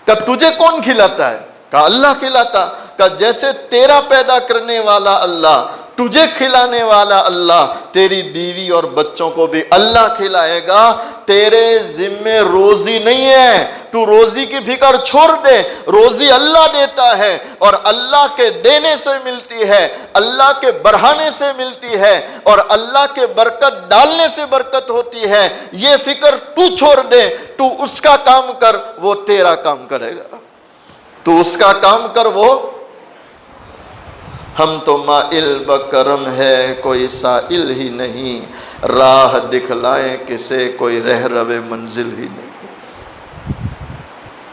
کہا تجھے کون کھلاتا ہے؟ کہا اللہ کھلاتا. کہا جیسے تیرا پیدا کرنے والا اللہ، تجھے کھلانے والا اللہ، تیری بیوی اور بچوں کو بھی اللہ کھلائے گا. تیرے ذمے روزی نہیں ہے، تو روزی کی فکر چھوڑ دے. روزی اللہ دیتا ہے اور اللہ کے دینے سے ملتی ہے، اللہ کے بڑھانے سے ملتی ہے اور اللہ کے برکت ڈالنے سے برکت ہوتی ہے. یہ فکر تو چھوڑ دے، تو اس کا کام کر، وہ تیرا کام کرے گا. تو اس کا کام کر، وہ. ہم تو مائل بکرم ہے کوئی سائل ہی نہیں، راہ دکھلائیں کسے کوئی رہ روے منزل ہی نہیں.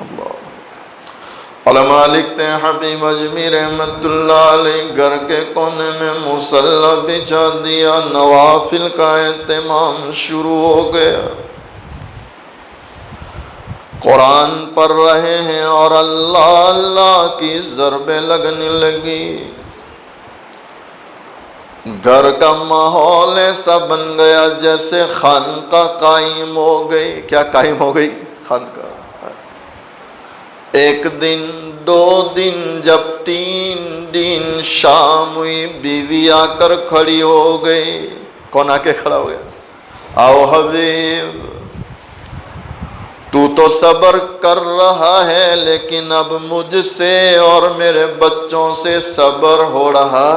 اللہ. علماء لکھتے ہیں حبیب اجمی رحمت اللہ علیہ گھر کے کونے میں مصلی بچھا دیا، نوافل کا اہتمام شروع ہو گیا. قرآن پڑھ رہے ہیں اور اللہ اللہ کی ضربیں لگنے لگی. گھر کا ماحول ایسا بن گیا جیسے خانقاہ قائم ہو گئی. کیا قائم ہو گئی؟ خانقاہ. 1 دن 2 دن جب 3 دن شام ہوئی بیوی آ کر کھڑی ہو گئی. کون آ کے کھڑا ہو گیا؟ آؤ حبیب تو صبر کر رہا ہے لیکن اب مجھ سے اور میرے بچوں سے صبر ہو رہا.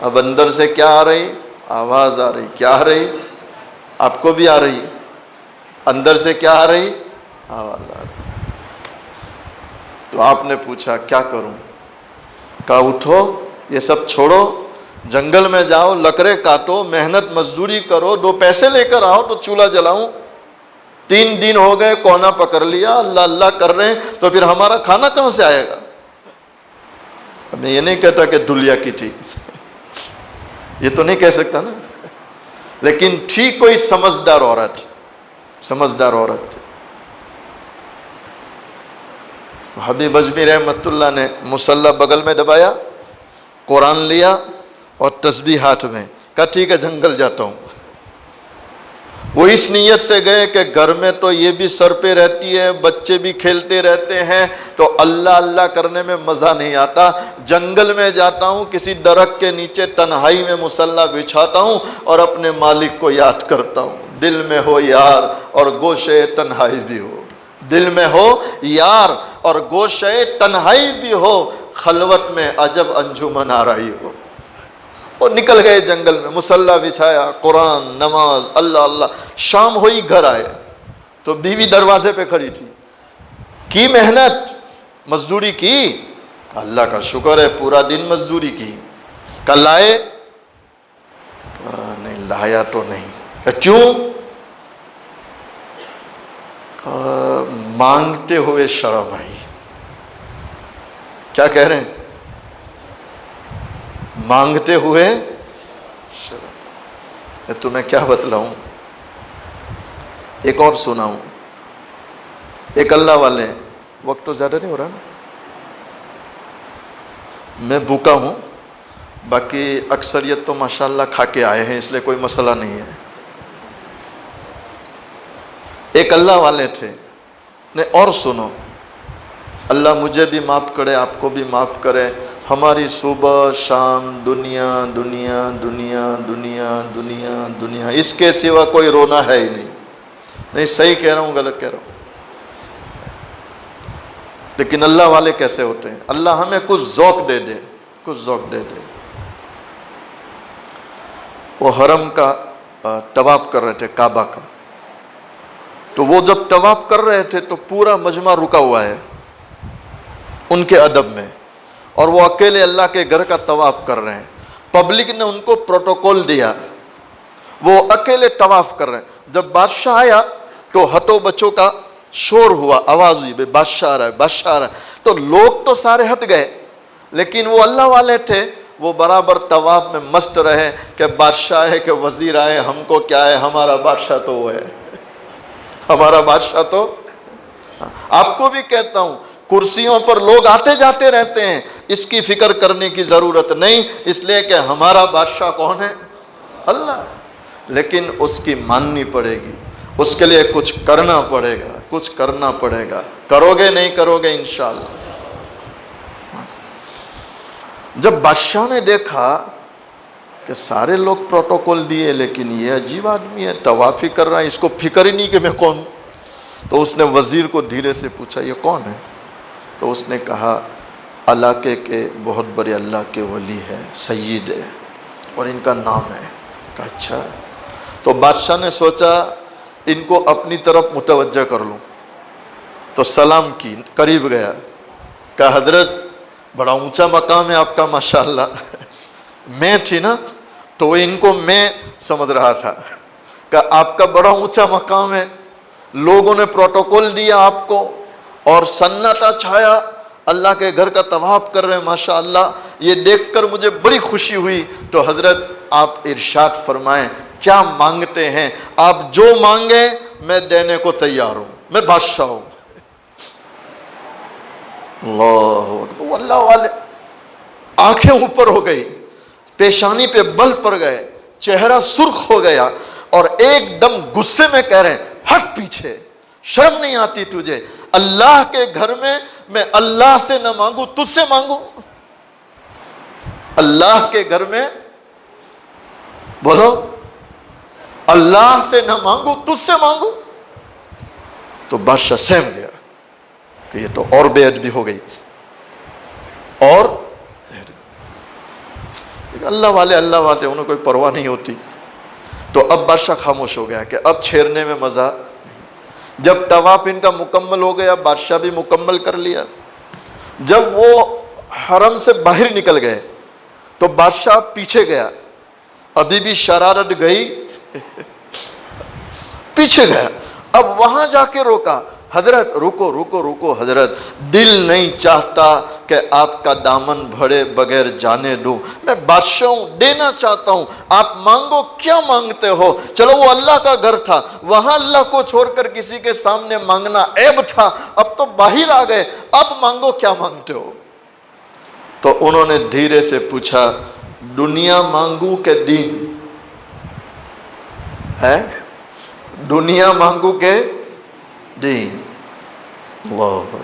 اب اندر سے کیا آ رہی؟ آواز آ رہی. کیا آ رہی؟ آپ کو بھی آ رہی. اندر سے کیا آ رہی؟ آواز آ رہی. تو آپ نے پوچھا کیا کروں؟ کہا اٹھو، یہ سب چھوڑو، جنگل میں جاؤ، لکڑیں کاٹو، محنت مزدوری کرو، 2 پیسے لے کر آؤ تو چولہا جلاؤں۔ 3 دن ہو گئے، کونا پکڑ لیا، اللہ اللہ کر رہے ہیں، تو پھر ہمارا کھانا کہاں سے آئے گا؟ اب میں یہ نہیں کہتا کہ دھلیا کی تھی، یہ تو نہیں کہہ سکتا نا، لیکن ٹھیک کوئی سمجھدار عورت حبیب اجمی رحمت اللہ نے مصلی بغل میں دبایا، قرآن لیا اور تسبیح ہاتھ میں، کہا ٹھیک ہے جنگل جاتا ہوں۔ وہ اس نیت سے گئے کہ گھر میں تو یہ بھی سر پہ رہتی ہے، بچے بھی کھیلتے رہتے ہیں، تو اللہ اللہ کرنے میں مزہ نہیں آتا، جنگل میں جاتا ہوں، کسی درخت کے نیچے تنہائی میں مصلی بچھاتا ہوں اور اپنے مالک کو یاد کرتا ہوں۔ دل میں ہو یار اور گوشے تنہائی بھی ہو، دل میں ہو یار اور گوشے تنہائی بھی ہو، خلوت میں عجب انجمن آ رہی ہو۔ اور نکل گئے جنگل میں، مصلی بچھایا، قرآن، نماز، اللہ اللہ۔ شام ہوئی، گھر آئے تو بیوی دروازے پہ کھڑی تھی، کی محنت مزدوری کی؟ اللہ کا شکر ہے پورا دن مزدوری کی۔ کل لائے؟ نہیں لایا تو نہیں۔ کیوں؟ مانگتے ہوئے شرم آئی۔ کیا کہہ رہے ہیں؟ مانگتے ہوئے شرم۔ تمہیں کیا بتلاؤں، ایک اور سناؤں۔ ایک اللہ والے، وقت تو زیادہ نہیں ہو رہا نا، میں بھوکا ہوں، باقی اکثریت تو ماشاءاللہ کھا کے آئے ہیں، اس لیے کوئی مسئلہ نہیں ہے۔ ایک اللہ والے تھے، نہیں اور سنو، اللہ مجھے بھی معاف کرے، آپ کو بھی معاف کرے، ہماری صبح شام دنیا دنیا دنیا دنیا دنیا دنیا، اس کے سوا کوئی رونا ہے ہی نہیں صحیح کہہ رہا ہوں غلط کہہ رہا ہوں؟ لیکن اللہ والے کیسے ہوتے ہیں؟ اللہ ہمیں کچھ ذوق دے دے، کچھ ذوق دے دے۔ وہ حرم کا طواف کر رہے تھے، کعبہ کا، تو وہ جب طواف کر رہے تھے تو پورا مجمع رکا ہوا ہے ان کے ادب میں، اور وہ اکیلے اللہ کے گھر کا طواف کر رہے ہیں۔ پبلک نے ان کو پروٹوکول دیا، وہ اکیلے طواف کر رہے ہیں۔ جب بادشاہ آیا تو ہٹو بچوں کا شور ہوا، آواز ہوئی، بھائی بادشاہ آ رہا ہے، بادشاہ آ رہا ہے۔ تو لوگ تو سارے ہٹ گئے، لیکن وہ اللہ والے تھے، وہ برابر طواف میں مست رہے کہ بادشاہ ہے کہ وزیر آئے، ہم کو کیا ہے، ہمارا بادشاہ تو وہ ہے، ہمارا بادشاہ تو۔ آپ کو بھی کہتا ہوں، کرسیوں پر لوگ آتے جاتے رہتے ہیں، اس کی فکر کرنے کی ضرورت نہیں، اس لیے کہ ہمارا بادشاہ کون ہے؟ اللہ ہے۔ لیکن اس کی ماننی پڑے گی، اس کے لیے کچھ کرنا پڑے گا، کچھ کرنا پڑے گا۔ کرو گے نہیں کرو گے انشاءاللہ۔ جب بادشاہ نے دیکھا کہ سارے لوگ پروٹوکول دیے لیکن یہ عجیب آدمی ہے، طواف ہی کر رہا ہے، اس کو فکر ہی نہیں کہ میں کون، تو اس نے وزیر کو دھیرے سے پوچھا یہ کون ہے؟ تو اس نے کہا علاقے کے بہت بڑے اللہ کے ولی ہے، سید ہے، اور ان کا نام ہے۔ کہا اچھا۔ تو بادشاہ نے سوچا ان کو اپنی طرف متوجہ کر لوں، تو سلام کی، قریب گیا، کہا حضرت بڑا اونچا مقام ہے آپ کا ماشاءاللہ۔ میں تھی نا تو ان کو میں سمجھ رہا تھا، کہ آپ کا بڑا اونچا مقام ہے، لوگوں نے پروٹوکول دیا آپ کو، اور سناٹا چھایا، اللہ کے گھر کا طواف کر رہے ہیں ماشاءاللہ، یہ دیکھ کر مجھے بڑی خوشی ہوئی۔ تو حضرت آپ ارشاد فرمائیں کیا مانگتے ہیں؟ آپ جو مانگیں میں دینے کو تیار ہوں، میں بادشاہ ہوں۔ اللہ اکبر۔ اللہ والے آنکھیں اوپر ہو گئی، پیشانی پہ بل پڑ گئے، چہرہ سرخ ہو گیا، اور ایک دم غصے میں کہہ رہے ہیں ہٹ پیچھے، شرم نہیں آتی تجھے؟ اللہ کے گھر میں اللہ سے نہ مانگوں تجھ سے مانگوں؟ اللہ کے گھر میں بولو، اللہ سے نہ مانگوں تجھ سے مانگوں؟ تو بادشاہ سہم گیا کہ یہ تو اور بے ادبی ہو گئی، اور اللہ والے انہیں کوئی پرواہ نہیں ہوتی۔ تو اب بادشاہ خاموش ہو گیا کہ اب چھیڑنے میں مزہ نہیں۔ جب طواف ان کا مکمل ہو گیا، بادشاہ بھی مکمل کر لیا، جب وہ حرم سے باہر نکل گئے تو بادشاہ پیچھے گیا، ابھی بھی شرارت گئی پیچھے گیا، اب وہاں جا کے روکا، حضرت رکو رکو رکو حضرت، دل نہیں چاہتا کہ آپ کا دامن بھرے بغیر جانے دوں، میں بادشاہ ہوں، دینا چاہتا ہوں، آپ مانگو، کیا مانگتے ہو؟ چلو وہ اللہ کا گھر تھا، وہاں اللہ کو چھوڑ کر کسی کے سامنے مانگنا عیب تھا، اب تو باہر آ گئے، اب مانگو، کیا مانگتے ہو؟ تو انہوں نے دھیرے سے پوچھا، دنیا مانگوں کہ دین ہے؟ دنیا مانگوں کہ دین؟ اللہ۔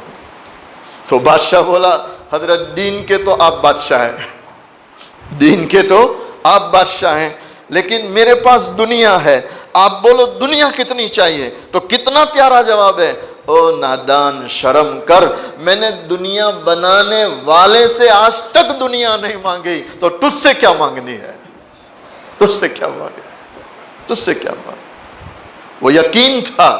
تو بادشاہ بولا، حضرت دین کے تو آپ بادشاہ ہیں، دین کے تو آپ بادشاہ ہیں، لیکن میرے پاس دنیا ہے، آپ بولو دنیا کتنی چاہیے؟ تو کتنا پیارا جواب ہے، او نادان شرم کر، میں نے دنیا بنانے والے سے آج تک دنیا نہیں مانگی، تو تجھ سے کیا مانگنی ہے؟ تجھ سے کیا مانگنی؟ تجھ سے کیا مانگنی؟ وہ یقین تھا،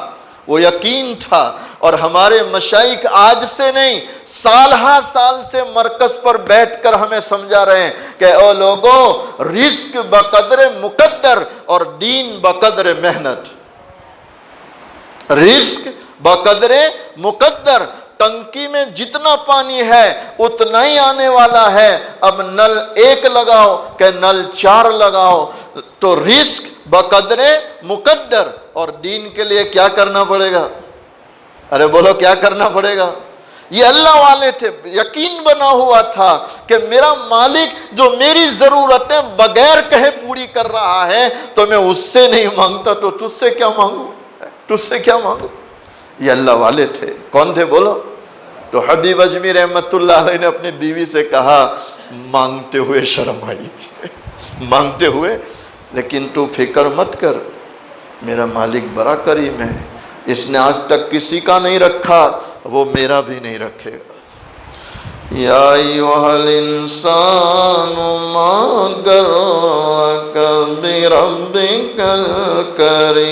وہ یقین تھا، اور ہمارے مشائخ آج سے نہیں، سال ہا سال سے مرکز پر بیٹھ کر ہمیں سمجھا رہے ہیں کہ او لوگوں، رزق بقدر مقدر اور دین بقدر محنت، رزق بقدر مقدر، ٹنکی میں جتنا پانی ہے اتنا ہی آنے والا ہے، اب نل 1 لگاؤ کہ نل 4 لگاؤ، تو رزق بقدر مقدر، اور دین کے لیے کیا کرنا پڑے گا؟ ارے بولو کیا کرنا پڑے گا؟ یہ اللہ والے تھے، یقین بنا ہوا تھا کہ میرا مالک جو میری ضرورتیں بغیر کہے پوری کر رہا ہے تو میں اس سے نہیں مانگتا، تو تجھ سے کیا مانگوں؟ تجھ سے کیا مانگوں؟ یہ اللہ والے تھے، کون تھے بولو؟ تو حبیب اجمی رحمت اللہ علیہ نے اپنی بیوی سے کہا، مانگتے ہوئے شرم آئی مانگتے ہوئے، لیکن تو فکر مت کر، میرا مالک بڑا کریم ہے، اس نے آج تک کسی کا نہیں رکھا، وہ میرا بھی نہیں رکھے گا۔ یا ایھا الانسان ما غرک بربک الکریم۔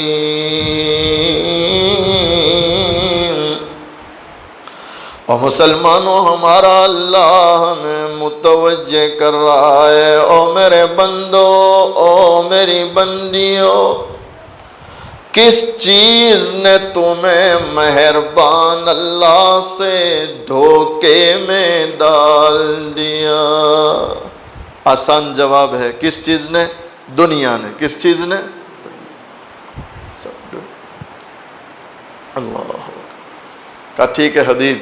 اور مسلمانوں، ہمارا اللہ ہمیں متوجہ کر رہا ہے، او میرے بندو، او میری بندیوں، کس چیز نے تمہیں مہربان اللہ سے دھوکے میں ڈال دیا؟ آسان جواب ہے، کس چیز نے؟ دنیا نے۔ کس چیز نے؟ سب دنیا۔ اللہ کہا ٹھیک ہے حبیب،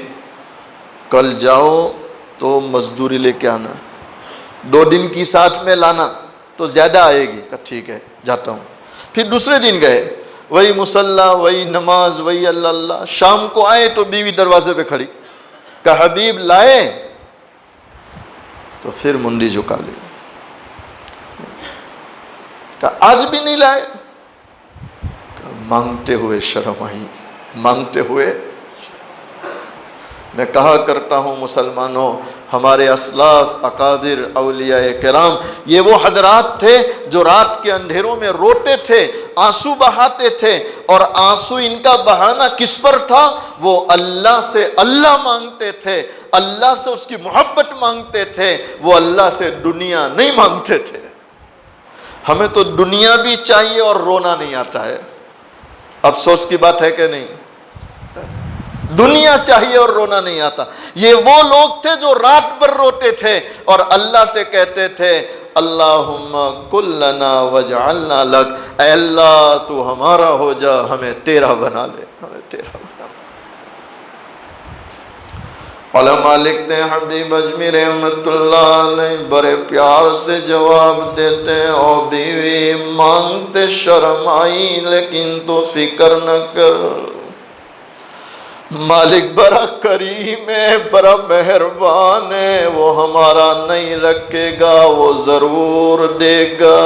کل جاؤ تو مزدوری لے کے آنا، 2 دن کی ساتھ میں لانا تو زیادہ آئے گی۔ کہا ٹھیک ہے جاتا ہوں۔ پھر دوسرے دن گئے، وہی مصلی، وہی نماز، وہی اللہ اللہ۔ شام کو آئے تو بیوی دروازے پہ کھڑی، کہا حبیب لائے؟ تو پھر منڈی جھکا لی، کہا آج بھی نہیں لائے؟ کہا مانگتے ہوئے شرم آئی، مانگتے ہوئے۔ میں کہا کرتا ہوں مسلمانوں، ہمارے اسلاف، اکابر، اولیاء کرام، یہ وہ حضرات تھے جو رات کے اندھیروں میں روتے تھے، آنسو بہاتے تھے، اور آنسو ان کا بہانا کس پر تھا؟ وہ اللہ سے اللہ مانگتے تھے، اللہ سے اس کی محبت مانگتے تھے، وہ اللہ سے دنیا نہیں مانگتے تھے۔ ہمیں تو دنیا بھی چاہیے اور رونا نہیں آتا ہے، افسوس کی بات ہے کہ نہیں؟ دنیا چاہیے اور رونا نہیں آتا۔ یہ وہ لوگ تھے جو رات بھر روتے تھے اور اللہ سے کہتے تھے، اللہم کن لنا واجعلنا لک، اے اللہ تو ہمارا ہو جا، ہمیں تیرا بنا لے، ہمیں تیرا بنا لے۔ علماء لکھتے ہیں، حبیب اجمی رحمت اللہ علیہ بڑے پیار سے جواب دیتے ہیں، او بیوی مانگتے شرم آئی لیکن تو فکر نہ کر، مالک بڑا کریم ہے، بڑا مہربان ہے، وہ ہمارا نہیں رکھے گا، وہ ضرور دے گا۔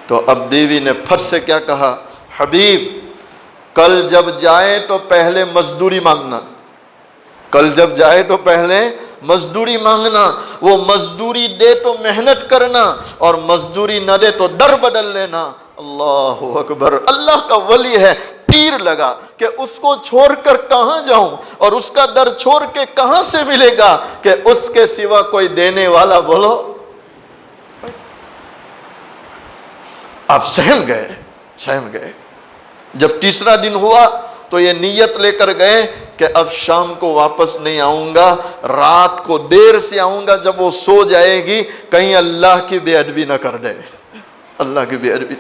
تو اب بیوی نے پھٹ سے کیا کہا، حبیب کل جب جائے تو پہلے مزدوری مانگنا، کل جب جائے تو پہلے مزدوری مانگنا، وہ مزدوری دے تو محنت کرنا، اور مزدوری نہ دے تو در بدل لینا۔ اللہ اکبر، اللہ کا ولی ہے، تیر لگا کہ اس کو چھوڑ کر کہاں جاؤں اور اس کا در چھوڑ کے کہاں سے ملے گا کہ اس کے سوا کوئی دینے والا بولو. آپ سہم گئے. جب تیسرا دن ہوا تو یہ نیت لے کر گئے کہ اب شام کو واپس نہیں آؤں گا, رات کو دیر سے آؤں گا, جب وہ سو جائے گی کہیں اللہ کی بے ادبی نہ کر دے, اللہ کی بے ادبی.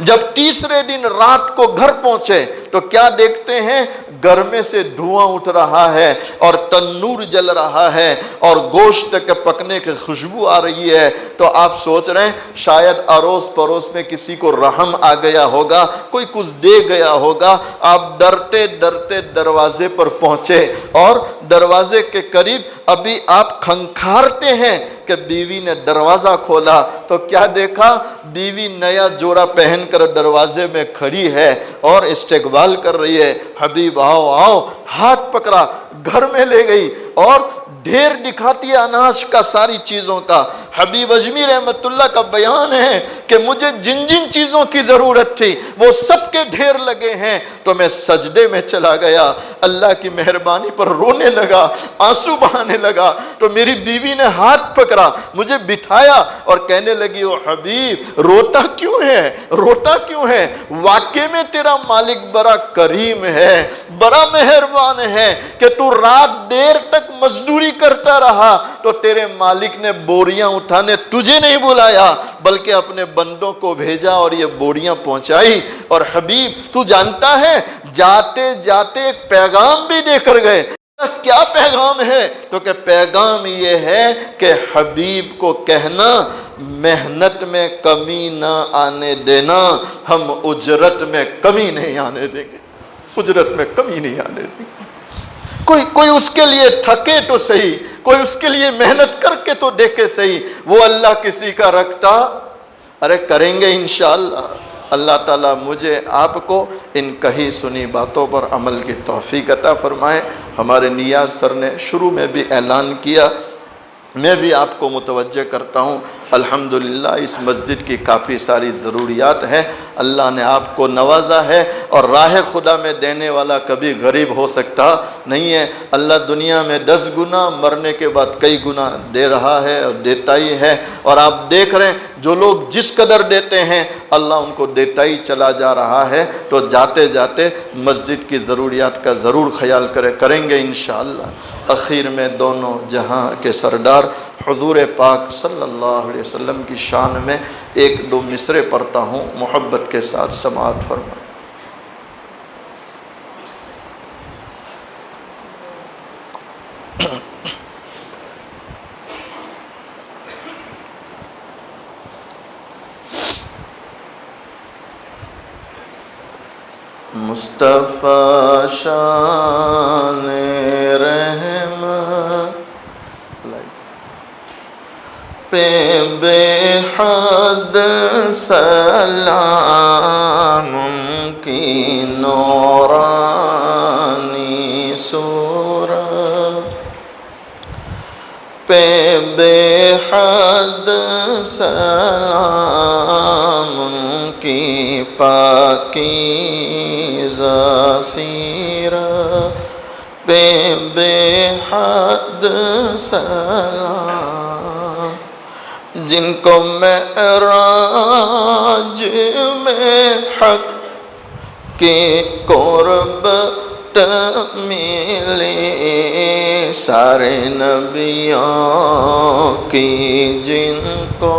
جب تیسرے دن رات کو گھر پہنچے تو کیا دیکھتے ہیں, گھر میں سے دھواں اٹھ رہا ہے اور تنور جل رہا ہے اور گوشت کے پکنے کی خوشبو آ رہی ہے. تو آپ سوچ رہے ہیں شاید اڑوس پڑوس میں کسی کو رحم آ گیا ہوگا, کوئی کچھ دے گیا ہوگا. آپ ڈرتے ڈرتے دروازے پر پہنچے اور دروازے کے قریب ابھی آپ کھنکھارتے ہیں کہ بیوی نے دروازہ کھولا تو کیا دیکھا, بیوی نیا جوڑا پہن کر دروازے میں کھڑی ہے اور استقبال کر رہی ہے. حبیب آؤ آؤ, ہاتھ پکڑا, گھر میں لے گئی اور ڈھیر دکھاتی ہے اناج کا, ساری چیزوں کا. حبیب اجمی رحمت اللہ کا بیان ہے کہ مجھے جن جن چیزوں کی ضرورت تھی وہ سب کے ڈھیر لگے ہیں, تو میں سجدے میں چلا گیا, اللہ کی مہربانی پر رونے لگا, آنسو بہانے لگا. تو میری بیوی نے ہاتھ پکڑا, مجھے بٹھایا اور کہنے لگی, او حبیب روتا کیوں ہے, واقعے میں تیرا مالک بڑا کریم ہے, بڑا مہربان ہے کہ تو رات دیر تک مزدوری کرتا رہا تو تیرے مالک نے بوریاں اٹھانے تجھے نہیں بلایا بلکہ اپنے بندوں کو بھیجا اور یہ بوریاں پہنچائی. اور حبیب تو جانتا ہے جاتے جاتے ایک پیغام بھی دے کر گئے. کیا پیغام ہے؟ تو کہ پیغام یہ ہے کہ حبیب کو کہنا محنت میں کمی نہ آنے دینا, ہم اجرت میں کمی نہیں آنے دیں گے, اجرت میں کمی نہیں آنے دیں گے. کوئی اس کے لیے تھکے تو صحیح, کوئی اس کے لیے محنت کر کے تو دیکھے صحیح. وہ اللہ کسی کا رکھتا, ارے کریں گے انشاءاللہ. اللہ تعالیٰ مجھے آپ کو ان کہی سنی باتوں پر عمل کی توفیق عطا فرمائے. ہمارے نیاز سر نے شروع میں بھی اعلان کیا, میں بھی آپ کو متوجہ کرتا ہوں, الحمدللہ اس مسجد کی کافی ساری ضروریات ہیں. اللہ نے آپ کو نوازا ہے اور راہ خدا میں دینے والا کبھی غریب ہو سکتا نہیں ہے. اللہ دنیا میں 10 گنا, مرنے کے بعد کئی گنا دے رہا ہے اور دیتا ہی ہے. اور آپ دیکھ رہے ہیں جو لوگ جس قدر دیتے ہیں اللہ ان کو دیتا ہی چلا جا رہا ہے. تو جاتے جاتے مسجد کی ضروریات کا ضرور خیال کریں گے انشاءاللہ. اخیر میں دونوں جہاں کے سردار حضور پاک صلی اللہ علیہ وسلم کی شان میں 1-2 مصرے پڑھتا ہوں, محبت کے ساتھ سماعت فرمائیں. مصطفیٰ شان رحمت پہ بے حد سلام کی نورانی صورت پہ بے حد سلام کی پاکیزہ سیرت پہ بے حد سلام. جن کو معراج میں حق کی قربت ملی, سارے نبیوں کی جن کو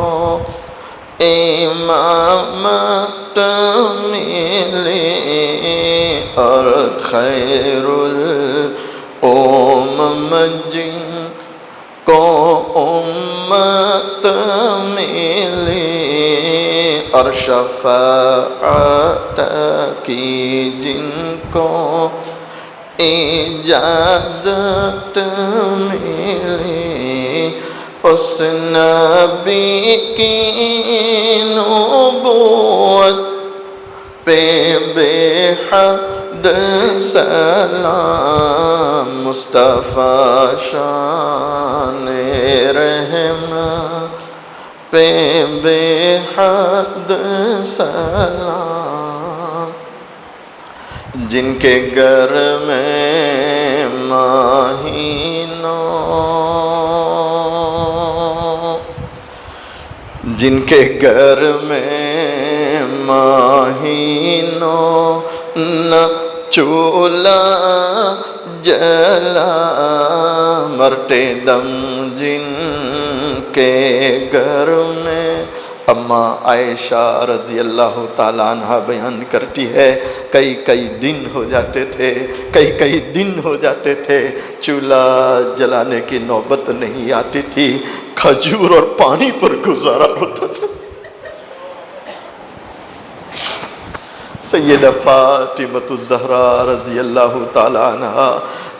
امامت ملی, اور خیر الامم جن کو امت ملی, اور شفاعت کی جن کو اجازت ملی, اس نبی کی نبوت پہ بے حد سلام. مصطفیٰ شان رحمت پہ بے حد سلام. جن کے گھر میں مہینوں، جن کے گھر میں مہینوں نہ چولہا جلا، مرتے دم جن کے گھر میں۔ اماں عائشہ رضی اللہ تعالیٰ عنہ بیان کرتی ہے کئی دن ہو جاتے تھے، کئی دن ہو جاتے تھے، چولہا جلانے کی نوبت نہیں آتی تھی، کھجور اور پانی پر گزارا ہوتا تھا۔ سیدہ فاطمۃ الزہراء رضی اللہ تعالیٰ عنہ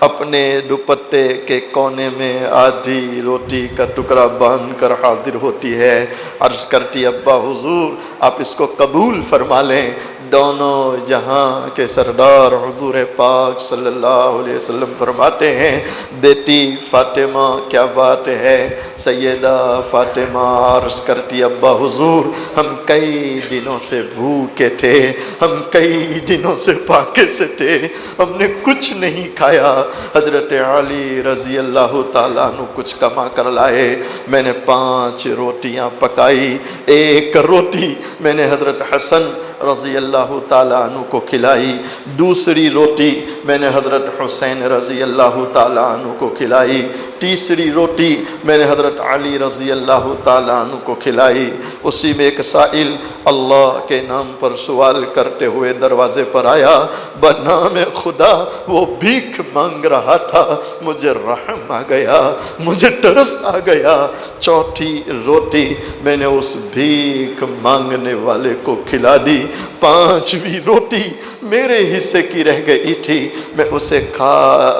اپنے دوپٹے کے کونے میں آدھی روٹی کا ٹکڑا باندھ کر حاضر ہوتی ہے، عرض کرتی ابا حضور آپ اس کو قبول فرما لیں۔ دونوں جہاں کے سردار حضور پاک صلی اللہ علیہ وسلم فرماتے ہیں بیٹی فاطمہ کیا بات ہے؟ سیدہ فاطمہ عرض کرتی ابا حضور ہم کئی دنوں سے بھوکے تھے، ہم کئی دنوں سے پاکے سے تھے، ہم نے کچھ نہیں کھایا۔ حضرت علی رضی اللہ تعالیٰ عنہ کچھ کما کر لائے، میں نے 5 روٹیاں پکائی، 1 روٹی میں نے حضرت حسن رضی اللہ تعالیٰ عنہ کو کھلائی، دوسری روٹی میں نے حضرت حسین رضی اللہ تعالیٰ عنہ کو کھلائی، تیسری روٹی میں نے حضرت علی رضی اللہ تعالیٰ عنہ کو کھلائی۔ اسی میں ایک سائل اللہ کے نام پر سوال کرتے ہوئے دروازے پر آیا، بنام خدا وہ بھیک مانگ رہا تھا، مجھے رحم آ گیا، مجھے ترس آ گیا، 4تھی روٹی میں نے اس بھیک مانگنے والے کو کھلا دی، 5ویں روٹی میرے حصے کی رہ گئی تھی، میں اسے کھا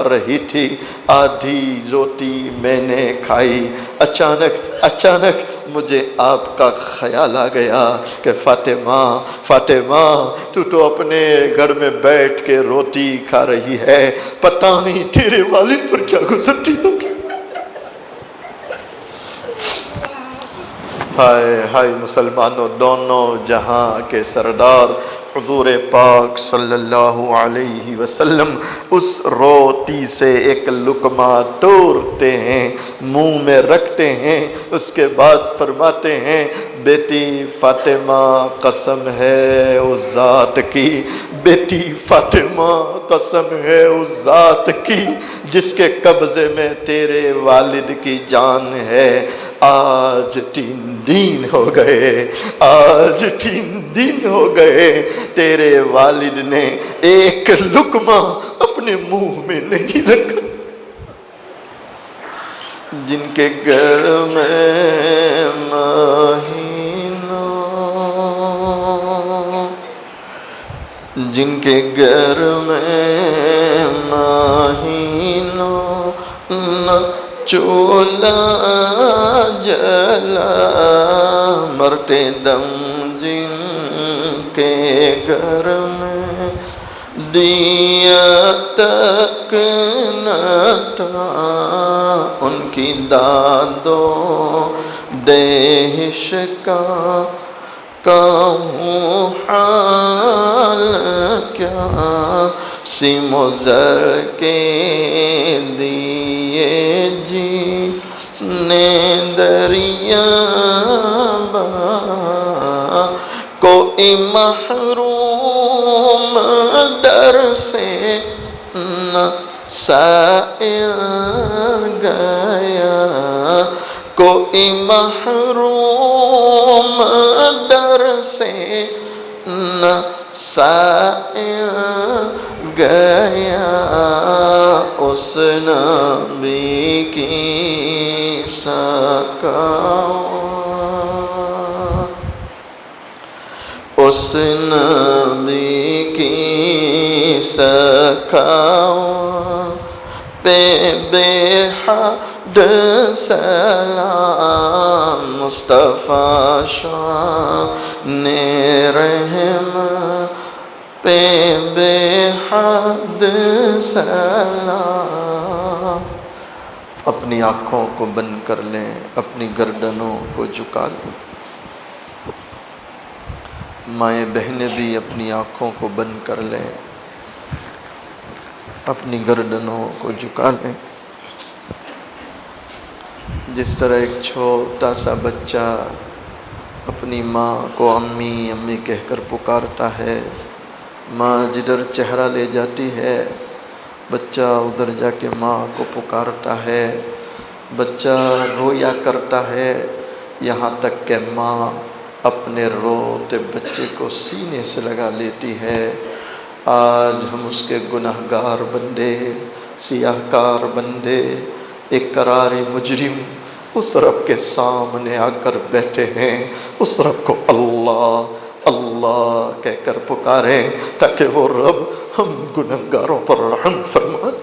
رہی تھی، آدھی روٹی میں نے کھائی، اچانک مجھے آپ کا خیال آ گیا کہ فاطمہ تو اپنے گھر میں بیٹھ کے روٹی کھا رہی ہے، پتہ نہیں تیرے والد پر کیا گزرتی ہوگی۔ ہائے مسلمانوں، دونوں جہاں کے سردار حضور پاک صلی اللہ علیہ وسلم اس روٹی سے ایک لقمہ توڑتے ہیں، منہ میں رکھتے ہیں، اس کے بعد فرماتے ہیں بیٹی فاطمہ قسم ہے اس ذات کی، بیٹی فاطمہ قسم ہے اس ذات کی جس کے قبضے میں تیرے والد کی جان ہے، آج 3 دن ہو گئے، آج 3 دن ہو گئے تیرے والد نے ایک لقمہ اپنے منہ میں نہیں رکھا۔ جن کے گھر میں مہینوں، جن کے گھر میں مہینوں نہ چولہا جلا، مرتے دم جن کے گھر میں دیا تک نہ تھا، ان کی دادوں دہش کا کہوں حال کیا، سیم و زر کے دیے جس نے دریا کوئی محروم در سے نہ سائل گیا، کوئی محروم در سے نہ سائل گیا، اس نبی کی سکاوت، اس نبی کی سکاوت پہ بے حد سلام، مصطفیٰ شان رحم پہ بے حد سلام۔ اپنی آنکھوں کو بند کر لیں، اپنی گردنوں کو جھکا لیں، مائیں بہنیں بھی اپنی آنکھوں کو بند کر لیں، اپنی گردنوں کو جھکا لیں۔ جس طرح ایک چھوٹا سا بچہ اپنی ماں کو امی امی کہہ کر پکارتا ہے، ماں جدھر چہرہ لے جاتی ہے بچہ ادھر جا کے ماں کو پکارتا ہے، بچہ رویا کرتا ہے، یہاں تک کہ ماں اپنے روتے بچے کو سینے سے لگا لیتی ہے۔ آج ہم اس کے گناہگار بندے، سیاہکار بندے، ایک قرار مجرم اس رب کے سامنے آ کر بیٹھے ہیں۔ اس رب کو اللہ اللہ کہہ کر پکاریں تاکہ وہ رب ہم گناہگاروں پر رحم فرمائے۔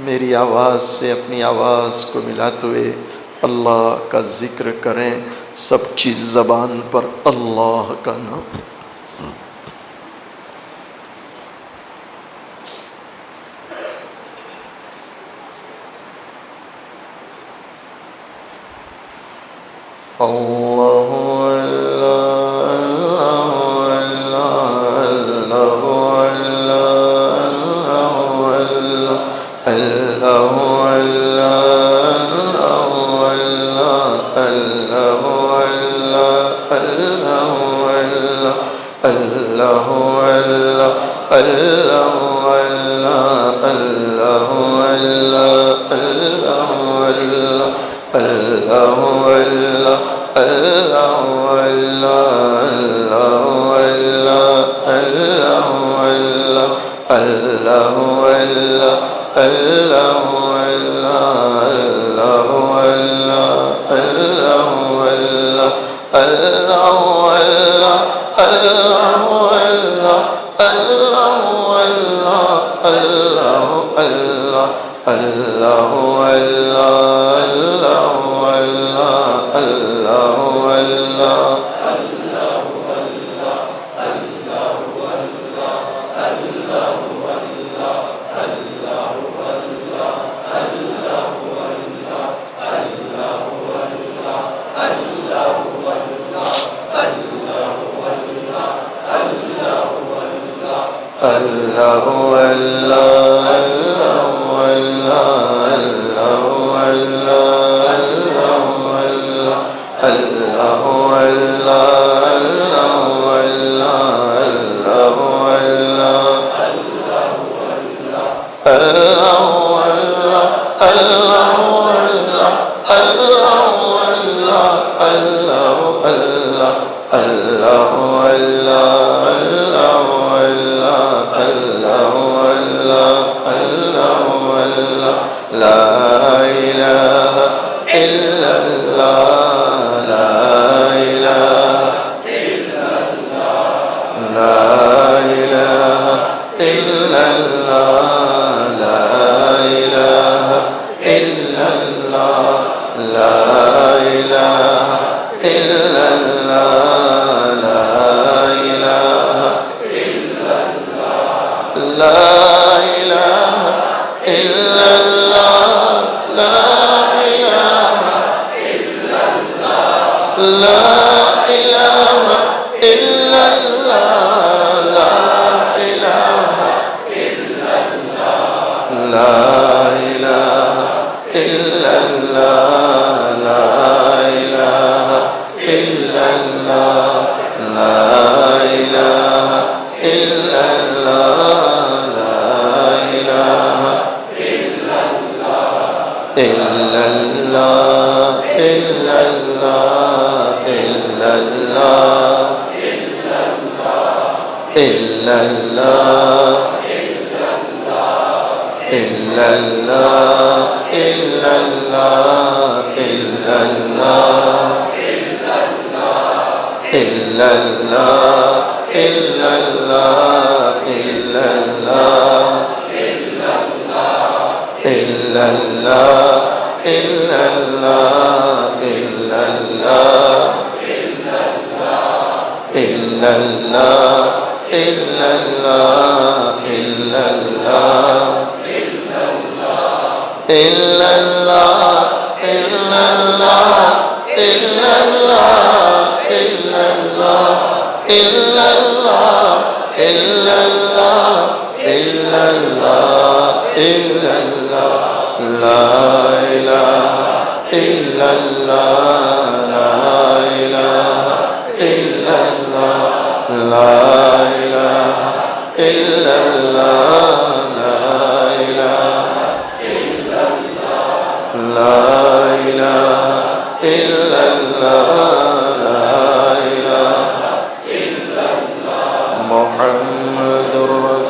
میری آواز سے اپنی آواز کو ملاتے ہوئے اللہ کا ذکر کریں، سب کی زبان پر اللہ کا نام۔ اللہ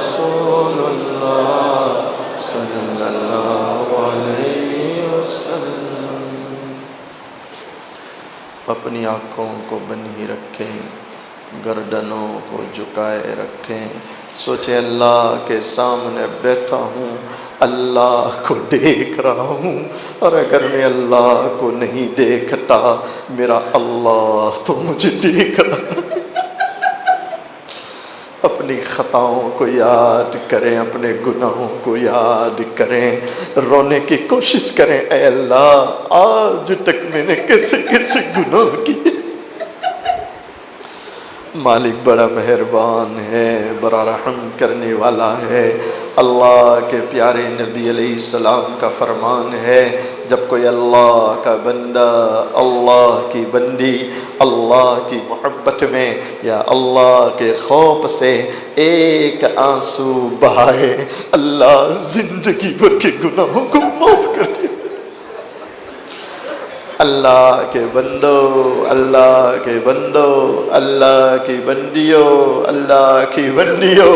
رسول اللہ صلی اللہ علیہ وسلم۔ اپنی آنکھوں کو بندھی رکھیں، گردنوں کو جھکائے رکھیں، سوچیں اللہ کے سامنے بیٹھا ہوں، اللہ کو دیکھ رہا ہوں، اور اگر میں اللہ کو نہیں دیکھتا میرا اللہ تو مجھے دیکھ رہا۔ اپنی خطاؤں کو یاد کریں، اپنے گناہوں کو یاد کریں، رونے کی کوشش کریں، اے اللہ آج تک میں نے کیسے کیسے گناہ کیے۔ مالک بڑا مہربان ہے، بڑا رحم کرنے والا ہے۔ اللہ کے پیارے نبی علیہ السلام کا فرمان ہے، جب کوئی اللہ کا بندہ، اللہ کی بندی اللہ کی محبت میں یا اللہ کے خوف سے ایک آنسو بہائے، اللہ زندگی بھر کے گناہوں کو معاف کر دے۔ اللہ کے بندو، اللہ کے بندو، اللہ کی بندیوں، اللہ کی بندیوں،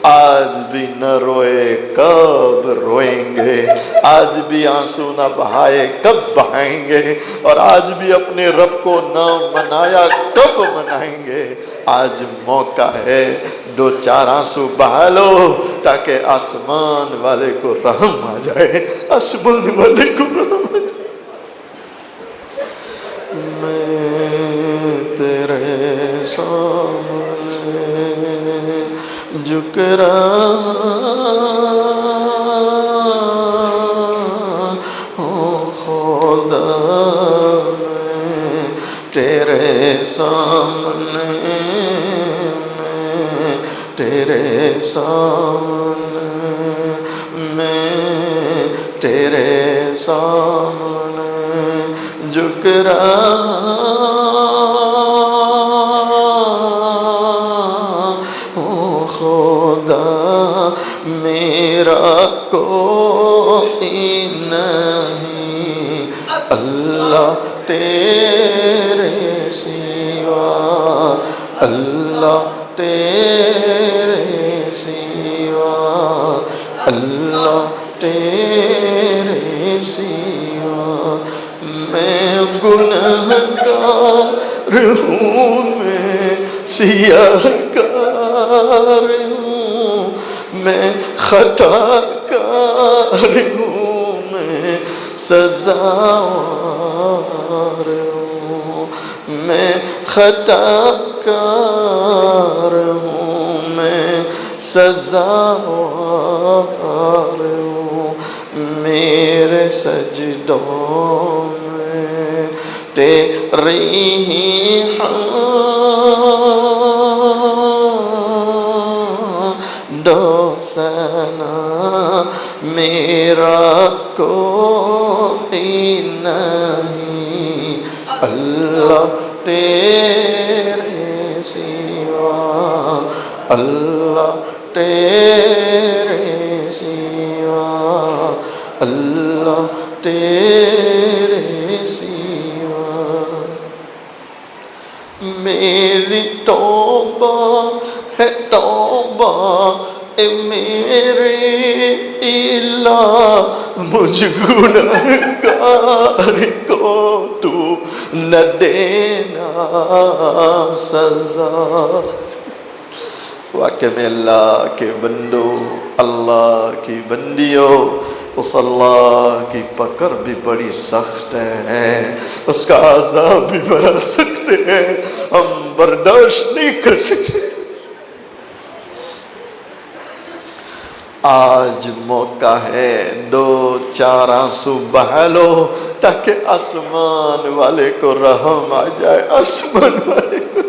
آج بھی نہ روئے کب روئیں گے، آج بھی آنسو نہ بہائے کب بہائیں گے، اور آج بھی اپنے رب کو نہ منایا کب منائیں گے۔ آج موقع ہے، دو چار آنسو بہا لو تاکہ آسمان والے کو رحم آ جائے، آسمان والے کو رحم آ جائے۔ میں تیرے سامنے جھک رہا ہوں خدا، میں تیرے سامنے، میں تیرے سامنے، میں تیرے سامنے جھک رہا ہوں خدا، میرا کوئی نہیں اللہ تیرے سوا، اللہ تیرے سوا، اللہ تیرے سوا۔ میں گنہگار ہوں، میں سیاہ کار ہوں، میں خطا کار ہوں، میں سزاوار ہوں، میں خطا کار ہوں، میں سزاوار ہوں۔ میرے سجدوں میں تیری دو ثنا، میرا کوئی نہیں اللہ تیرے سوا، اللہ تیرے سوا، اللہ تیرے سوا۔ میری توبہ ہے توبہ اے میرے الہ، مجھ گنہگار کو تو نہ دینا سزا۔ واقع میں اللہ کے بندو، اللہ کی بندیوں، اس اللہ کی پکڑ بھی بڑی سخت ہے، اس کا عذاب بھی بڑا سخت ہے، ہم برداشت نہیں کر سکتے۔ آج موقع ہے، دو چار آنسو بہا لو تاکہ آسمان والے کو رحم آ جائے، آسمان والے کو۔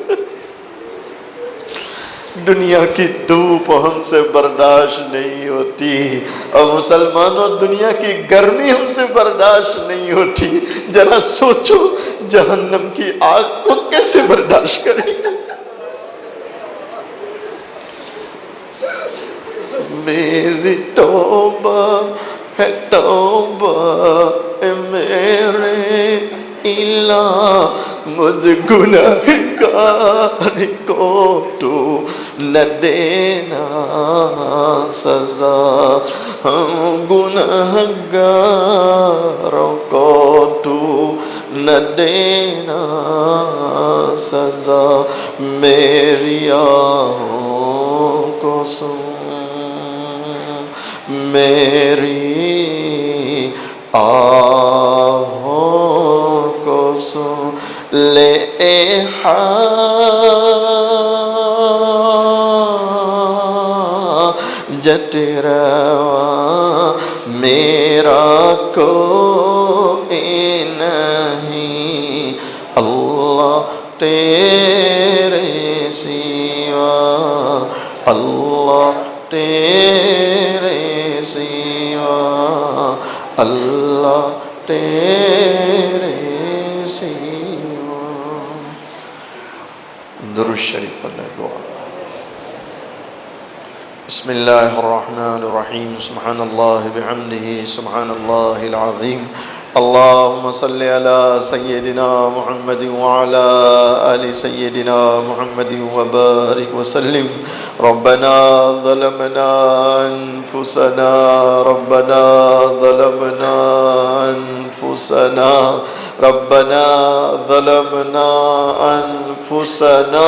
دنیا کی دھوپ ہم سے برداشت نہیں ہوتی، اور مسلمانوں دنیا کی گرمی ہم سے برداشت نہیں ہوتی، ذرا سوچو جہنم کی آگ کو کیسے برداشت کریں گے۔ میری توبہ ہے توبہ اے میرے الہ، مجھ گنہگار کو تو نہ دینا سزا، ہم گنہگاروں کو تو نہ دینا سزا، میری آہوں کو سن، میری آہوں کو سن، لے حاجت روا میرا کوئی نہیں، اللہ تیرے سوا، اللہ تیرے سوا، اللہ تیرے سوا۔ درود شریف پڑھ لیں دعا۔ بسم اللہ الرحمن الرحیم، سبحان اللہ بحمدہ، سبحان اللہ العظیم، اللہم صلی علی سیدنا محمد وعلی آل سیدنا محمد وبارک وسلم۔ ربنا ظلمنا انفسنا، ربنا ظلمنا انفسنا، ربنا ظلمنا انفسنا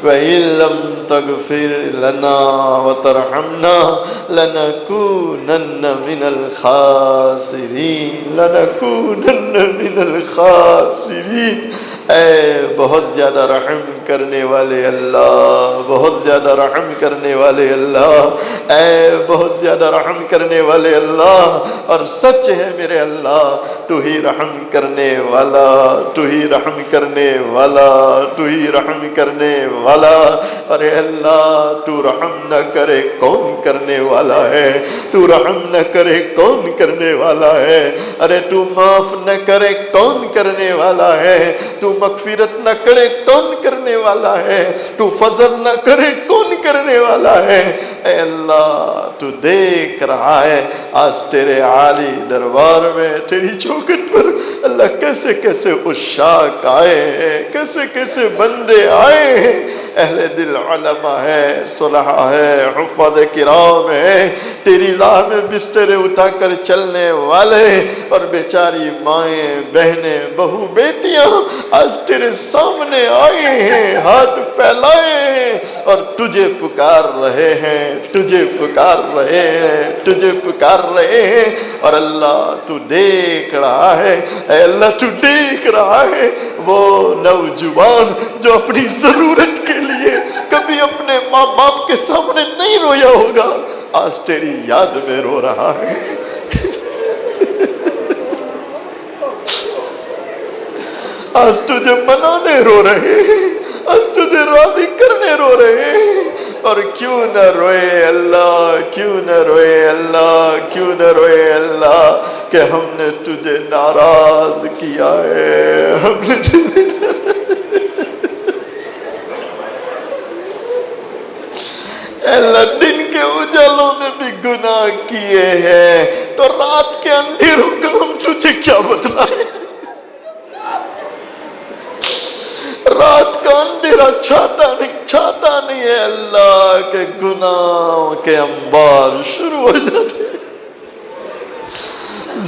وإن لم تغفر لنا وترحمنا لنكونن من الخاسرین، لنکونن من الخاسرین۔ اے بہت زیادہ رحم کرنے والے اللہ، بہت زیادہ رحم کرنے والے اللہ، اے بہت زیادہ رحم کرنے والے اللہ، اور سچ ہے میرے اللہ تو ہی رحم کرنے والا، تو ہی رحم کرنے والا، تو ہی رحم کرنے والا۔ ارے اللہ تو رحم نہ کرے کون کرنے والا ہے، تو رحم نہ کرے کون کرنے والا ہے، ارے تو معاف نہ کرے کون کرنے والا ہے، تو مغفرت نہ کرے کون کرنے والا ہے، تو فضل نہ کرے کون کرنے والا ہے۔ اے اللہ تو دیکھ رہا ہے آج تیرے عالی دربار میں، تیری چوکھٹ پر اللہ کیسے کیسے عشاق آئے ہیں، کیسے کیسے بندے آئے ہیں، اہل دل علماء ہے، صلحاء ہے، حفاظ کرام ہے، تیری راہ میں بسترے اٹھا کر چلنے والے، اور بیچاری مائیں بہنیں بہو بیٹیاں آج تیرے سامنے آئے ہیں، ہاتھ پھیلائے ہیں اور تجھے پکار رہے ہیں، تجھے پکار رہے ہیں، تجھے پکار رہے ہیں، اور اللہ تو دیکھ رہا ہے، اے اللہ تو دیکھ رہا ہے وہ نوجوان جو اپنی ضرورت کے لیے کبھی اپنے ماں باپ کے سامنے نہیں رویا ہوگا، آج تیری یاد میں رو رہا ہے، آج تجھے منانے رو رہے ہیں، آج تجھے راضی کرنے رو رہے ہیں، اور کیوں نہ روئے اللہ، کیوں نہ روئے اللہ، کیوں نہ روئے اللہ کہ ہم نے تجھے ناراض کیا ہے، ہم نے تجھے اللہ دن کے اجالوں میں بھی گناہ کیے ہیں، تو رات کے اندھیروں کا ہم تجھے کیا بتلائیں، رات کا اندھیرا چھاتا نہیں ہے اللہ کے گناہوں کے انبار شروع ہو جاتے ہیں،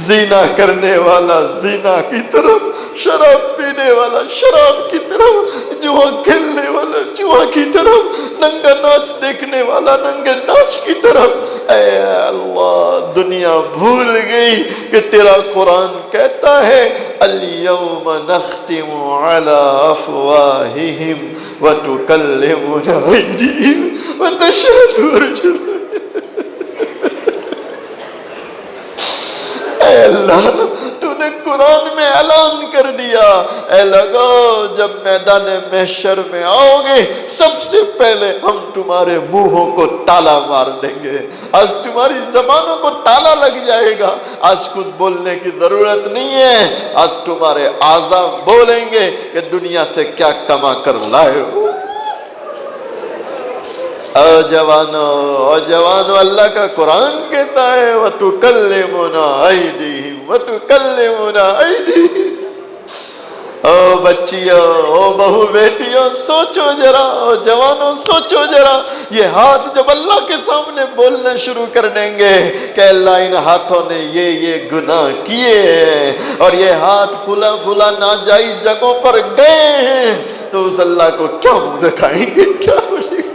زنا کرنے والا زنا کی طرف، شراب پینے والا شراب کی طرف، جوا کھیلنے والا جوا کی طرف، ننگا ناچ دیکھنے والا ننگے ناچ کی طرف۔ اے اللہ دنیا بھول گئی کہ تیرا قرآن کہتا ہے اليوم نختم على افواہہم وتکلمنا ایدیہم وتشہد ارجلہم۔ اے اللہ تو نے قرآن میں اعلان کر دیا، اے لگو جب میدان محشر میں آؤ گے سب سے پہلے ہم تمہارے منہوں کو تالا مار دیں گے، آج تمہاری زبانوں کو تالا لگ جائے گا، آج کچھ بولنے کی ضرورت نہیں ہے، آج تمہارے اعضاء بولیں گے کہ دنیا سے کیا کما کر لائے ہو۔ او جوانو اللہ کا قرآن کہتا ہے وَتُكَلِّمُنَا أَيْدِيهِمْ وَتُكَلِّمُنَا أَيْدِيهِمْ۔ او بچیوں، او بہو بیٹیوں، سوچو ذرا، او جوانوں سوچو ذرا، یہ ہاتھ جب اللہ کے سامنے بولنا شروع کر دیں گے کہ اللہ ان ہاتھوں نے یہ گناہ کیے ہیں اور یہ ہاتھ فلا فلا ناجائز جگہوں پر گئے ہیں، تو اس اللہ کو کیا منہ دکھائیں گے؟ کیا بولیں گے؟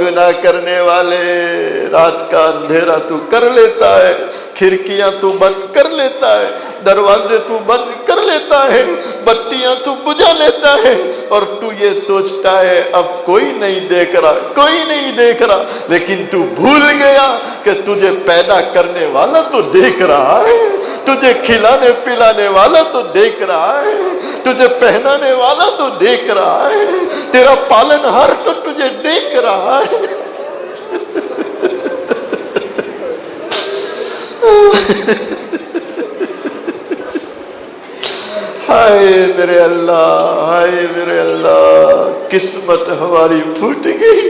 گناہ کرنے والے، رات کا اندھیرا تو کر لیتا ہے، کھڑکیاں تو بند کر لیتا ہے، دروازے تو بند کر لیتا ہے، بتیاں تو بجھا لیتا ہے، اور تو یہ سوچتا ہے اب کوئی نہیں دیکھ رہا، کوئی نہیں دیکھ رہا، لیکن تو بھول گیا کہ تجھے پیدا کرنے والا تو دیکھ رہا ہے، تجھے کھلانے پلانے والا تو دیکھ رہا ہے، تجھے پہنانے والا تو دیکھ رہا ہے، تیرا پالن ہار تو تجھے دیکھ رہا ہے۔ ہائے میرے اللہ، ہائے میرے اللہ، قسمت ہماری پھوٹ گئی۔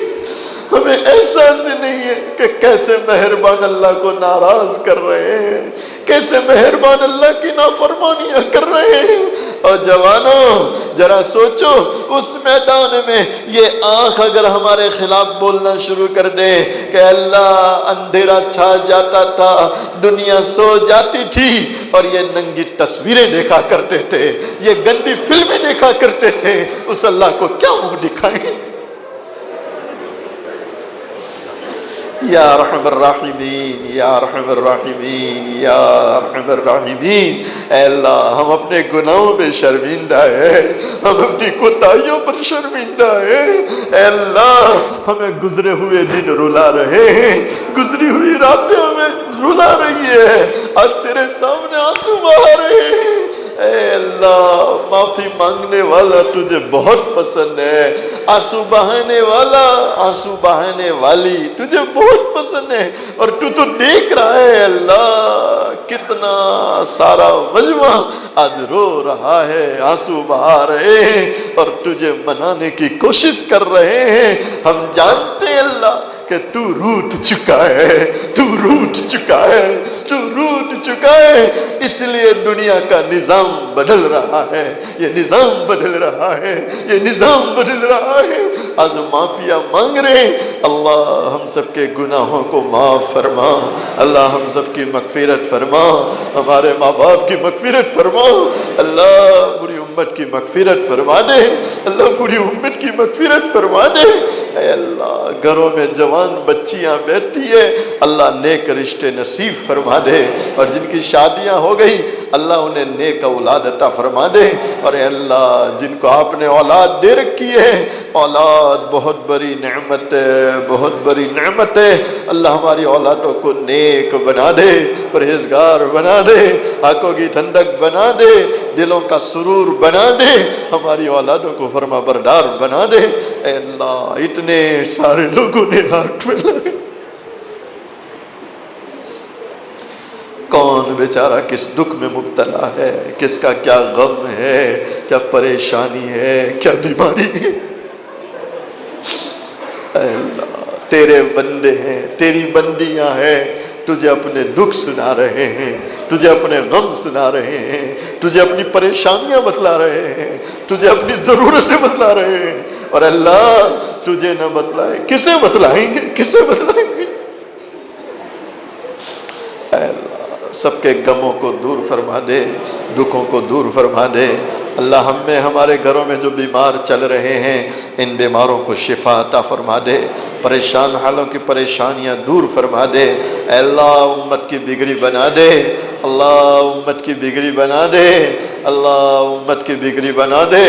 ہمیں احساس ہی نہیں ہے کہ کیسے مہربان اللہ کو ناراض کر رہے ہیں، کیسے مہربان اللہ کی نافرمانیاں کر رہے ہیں۔ اور جوانوں ذرا سوچو، اس میدان میں یہ آنکھ اگر ہمارے خلاف بولنا شروع کر دے کہ اللہ اندھیرا چھا جاتا تھا، دنیا سو جاتی تھی اور یہ ننگی تصویریں دیکھا کرتے تھے، یہ گندی فلمیں دیکھا کرتے تھے، اس اللہ کو کیا منہ دکھائیں؟ یا ارحم الراحمین، یا ارحم الراحمین، یا ارحم الراحمین۔ اے اللہ ہم اپنے گناہوں پہ شرمندہ ہیں، ہم اپنی کوتاہیوں پر شرمندہ ہیں۔ اے اللہ ہمیں گزرے ہوئے دن رلا رہے ہیں، گزری ہوئی راتیں ہمیں رلا رہی ہے، آج تیرے سامنے آنسو بہا رہے ہیں۔ اے اللہ معافی مانگنے والا تجھے بہت پسند ہے، آنسو بہانے والا، آنسو بہانے والی تجھے بہت پسند ہے، اور تو دیکھ رہا ہے اللہ کتنا سارا مجمع آج رو رہا ہے، آنسو بہا رہے ہیں اور تجھے منانے کی کوشش کر رہے ہیں۔ ہم جانتے ہیں اللہ کہ تو روٹ چکا ہے، تو روٹ چکا ہے، تو روٹ چکا ہے، اس لیے دنیا کا نظام بدل رہا ہے، یہ نظام بدل رہا ہے، یہ نظام بدل رہا ہے۔ آج معافیہ مانگ رہے ہیں، اللہ ہم سب کے گناہوں کو معاف فرما، اللہ ہم سب کی مغفرت فرما، ہمارے ماں باپ کی مغفرت فرما، اللہ پوری امت کی مغفرت فرما دے، اللہ پوری امت کی مغفرت فرما دے۔ اے اللہ گھروں میں جوان بچیاں بیٹھی ہے، اللہ نیک رشتے نصیب فرما دے، اور جن کی شادیاں ہو گئی اللہ انہیں نیک اولاد عطا فرما دے، اور اے اللہ جن کو آپ نے اولاد دے رکھی ہے، اولاد بہت بڑی نعمت ہے، بہت بڑی نعمت ہے، اللہ ہماری اولادوں کو نیک بنا دے، پرہیزگار بنا دے، آنکھوں کی ٹھنڈک بنا دے، دلوں کا سرور بنا دے، ہماری اولادوں کو فرما بردار بنا دے۔ اے اللہ اتنے سارے لوگوں نے ہاتھ پھیلائے، کون بیچارہ کس دکھ میں مبتلا ہے، کس کا کیا غم ہے، کیا پریشانی ہے، کیا بیماری ہے۔ اے اللہ تیرے بندے ہیں، تیری بندیاں ہیں، تجھے اپنے دکھ سنا رہے ہیں، تجھے اپنے غم سنا رہے ہیں، تجھے اپنی پریشانیاں بتلا رہے ہیں، تجھے اپنی ضرورتیں بتلا رہے ہیں، اور اللہ تجھے نہ بتلائے کسے بتلائیں گے، کسے بتلائیں گے؟ اے اللہ سب کے غموں کو دور فرما دے، دکھوں کو دور فرما دے۔ اللہ ہم میں ہمارے گھروں میں جو بیمار چل رہے ہیں ان بیماروں کو شفا عطا فرما دے، پریشان حالوں کی پریشانیاں دور فرما دے۔ اے اللہ امت کی بگڑی بنا دے، اللہ امت کی بگڑی بنا دے، اللہ امت کی بگڑی بنا دے۔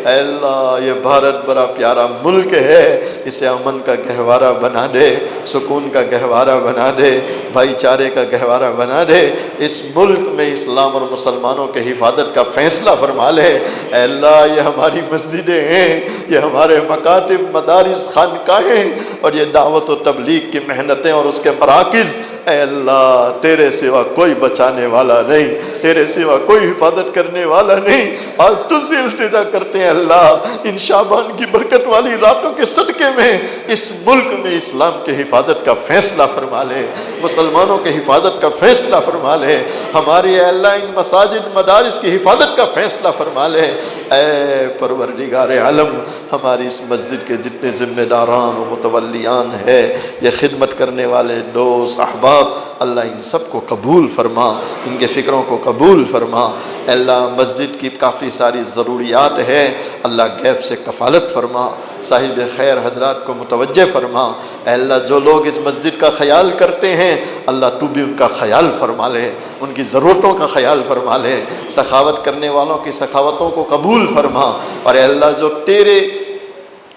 اے اللہ یہ بھارت بڑا پیارا ملک ہے، اسے امن کا گہوارہ بنا دے، سکون کا گہوارہ بنا دے، بھائی چارے کا گہوارہ بنا دے۔ اس ملک میں اسلام اور مسلمانوں کے حفاظت کا فیصلہ فرما لے۔ اے اللہ یہ ہماری مسجدیں ہیں، یہ ہمارے مکاتب، مدارس، خانقاہیں، اور یہ دعوت و تبلیغ کی محنتیں اور اس کے مراکز اے اللہ تیرے سوا کوئی بچانے والا نہیں، تیرے سوا کوئی حفاظت کرنے والا نہیں، آج تجھ سے التجا کرتے ہیں اللہ ان شعبان کی برکت والی راتوں کے صدقے میں اس ملک میں اسلام کے حفاظت کا فیصلہ فرما لے، مسلمانوں کے حفاظت کا فیصلہ فرما لے، ہماری اے اللہ ان مساجد مدارس کی حفاظت کا فیصلہ فرما لے۔ اے پروردگار عالم ہماری اس مسجد کے جتنے ذمہ داران و متولیان ہیں، یہ خدمت کرنے والے دوست احباب، اللہ ان سب کو قبول فرما، ان کے فکروں کو قبول فرما۔ اے اللہ مسجد کی کافی ساری ضروریات ہے، اللہ غیب سے کفالت فرما، صاحب خیر حضرات کو متوجہ فرما۔ اے اللہ جو لوگ اس مسجد کا خیال کرتے ہیں اللہ تو بھی ان کا خیال فرما لے، ان کی ضرورتوں کا خیال فرما لے، سخاوت کرنے والوں کی سخاوتوں کو قبول فرما۔ اور اے اللہ جو تیرے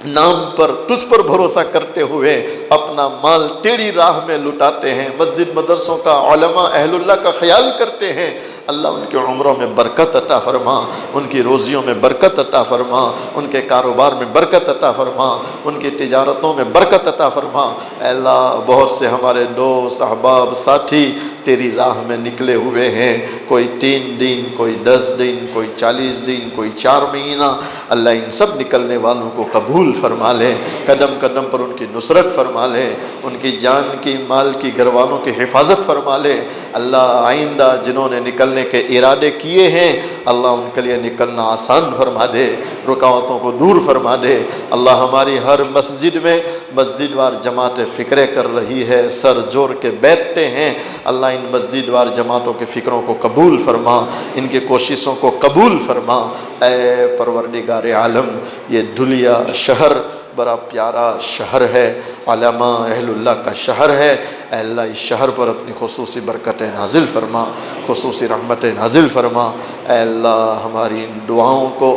نام پر تجھ پر بھروسہ کرتے ہوئے اپنا مال تیری راہ میں لٹاتے ہیں، مسجد مدرسوں کا، علماء اہل اللہ کا خیال کرتے ہیں، اللہ ان کے عمروں میں برکت عطا فرما، ان کی روزیوں میں برکت عطا فرما، ان کے کاروبار میں برکت عطا فرما، ان کی تجارتوں میں برکت عطا فرما۔ اے اللہ بہت سے ہمارے دوست احباب ساتھی تیری راہ میں نکلے ہوئے ہیں، کوئی 3 دن، کوئی 10 دن، کوئی 40 دن، کوئی 4 مہینہ، اللہ ان سب نکلنے والوں کو قبول فرما لے، قدم قدم پر ان کی نصرت فرما لے، ان کی جان کی مال کی گھر والوں کی حفاظت فرما لے۔ اللہ آئندہ جنہوں نے نکلنے کے ارادے کیے ہیں اللہ ان کے لیے نکلنا آسان فرما دے، رکاوٹوں کو دور فرما دے۔ اللہ ہماری ہر مسجد میں مسجد وار جماعتیں فکریں کر رہی ہے، سر جوڑ کے بیٹھتے ہیں، اللہ ان مسجد وار جماعتوں کے فکروں کو قبول فرما، ان کی کوششوں کو قبول فرما۔ اے پروردگار عالم یہ دھلیا شہر بڑا پیارا شہر ہے، علماء اہل اللہ کا شہر ہے، اے اللہ اس شہر پر اپنی خصوصی برکتیں نازل فرما، خصوصی رحمتیں نازل فرما۔ اے اللہ ہماری ان دعاؤں کو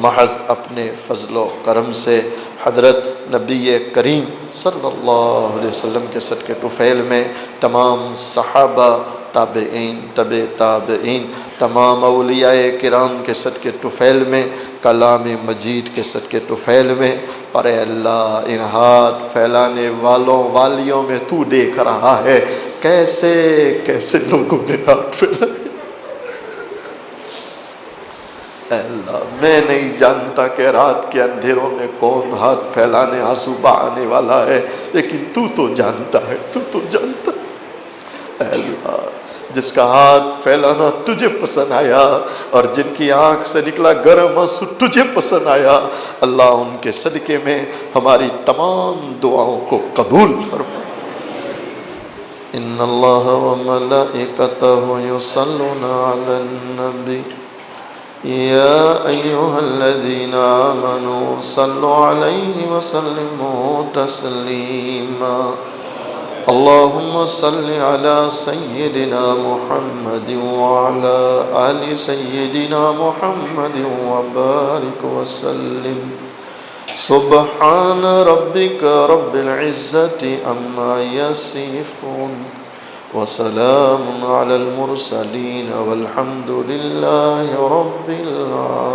محض اپنے فضل و کرم سے حضرت نبی کریم صلی اللہ علیہ وسلم کے صدقے طفیل میں تمام صحابہ، تابعین، تبع تابعین، تمام اولیاء کرام کے صدقے طفیل میں، کلام مجید کے صدقے طفیل میں، اور اے اللہ ان ہاتھ پھیلانے والوں والیوں میں تو دیکھ رہا ہے کیسے کیسے لوگوں نے ہاتھ پھیلائے۔ اے اللہ میں نہیں جانتا کہ رات کے اندھیروں میں کون ہاتھ پھیلانے آنسو بہانے والا ہے، لیکن تو جانتا ہے، تو جانتا ہے۔ اے اللہ جس کا ہاتھ پھیلانا تجھے پسند آیا اور جن کی آنکھ سے نکلا گرم آنسو تجھے پسند آیا، اللہ ان کے صدقے میں ہماری تمام دعاؤں کو قبول فرما۔ ان اللہ وملائکتہ یصلون علی النبی یا ایہا الذین آمنوا صلوا علیہ وسلموا تسلیما۔ اللهم صل على سيدنا محمد وعلى آل سيدنا محمد وبارك وسلم۔ سبحان ربك رب العزة عما يصفون وسلام على المرسلين والحمد لله رب العالمين۔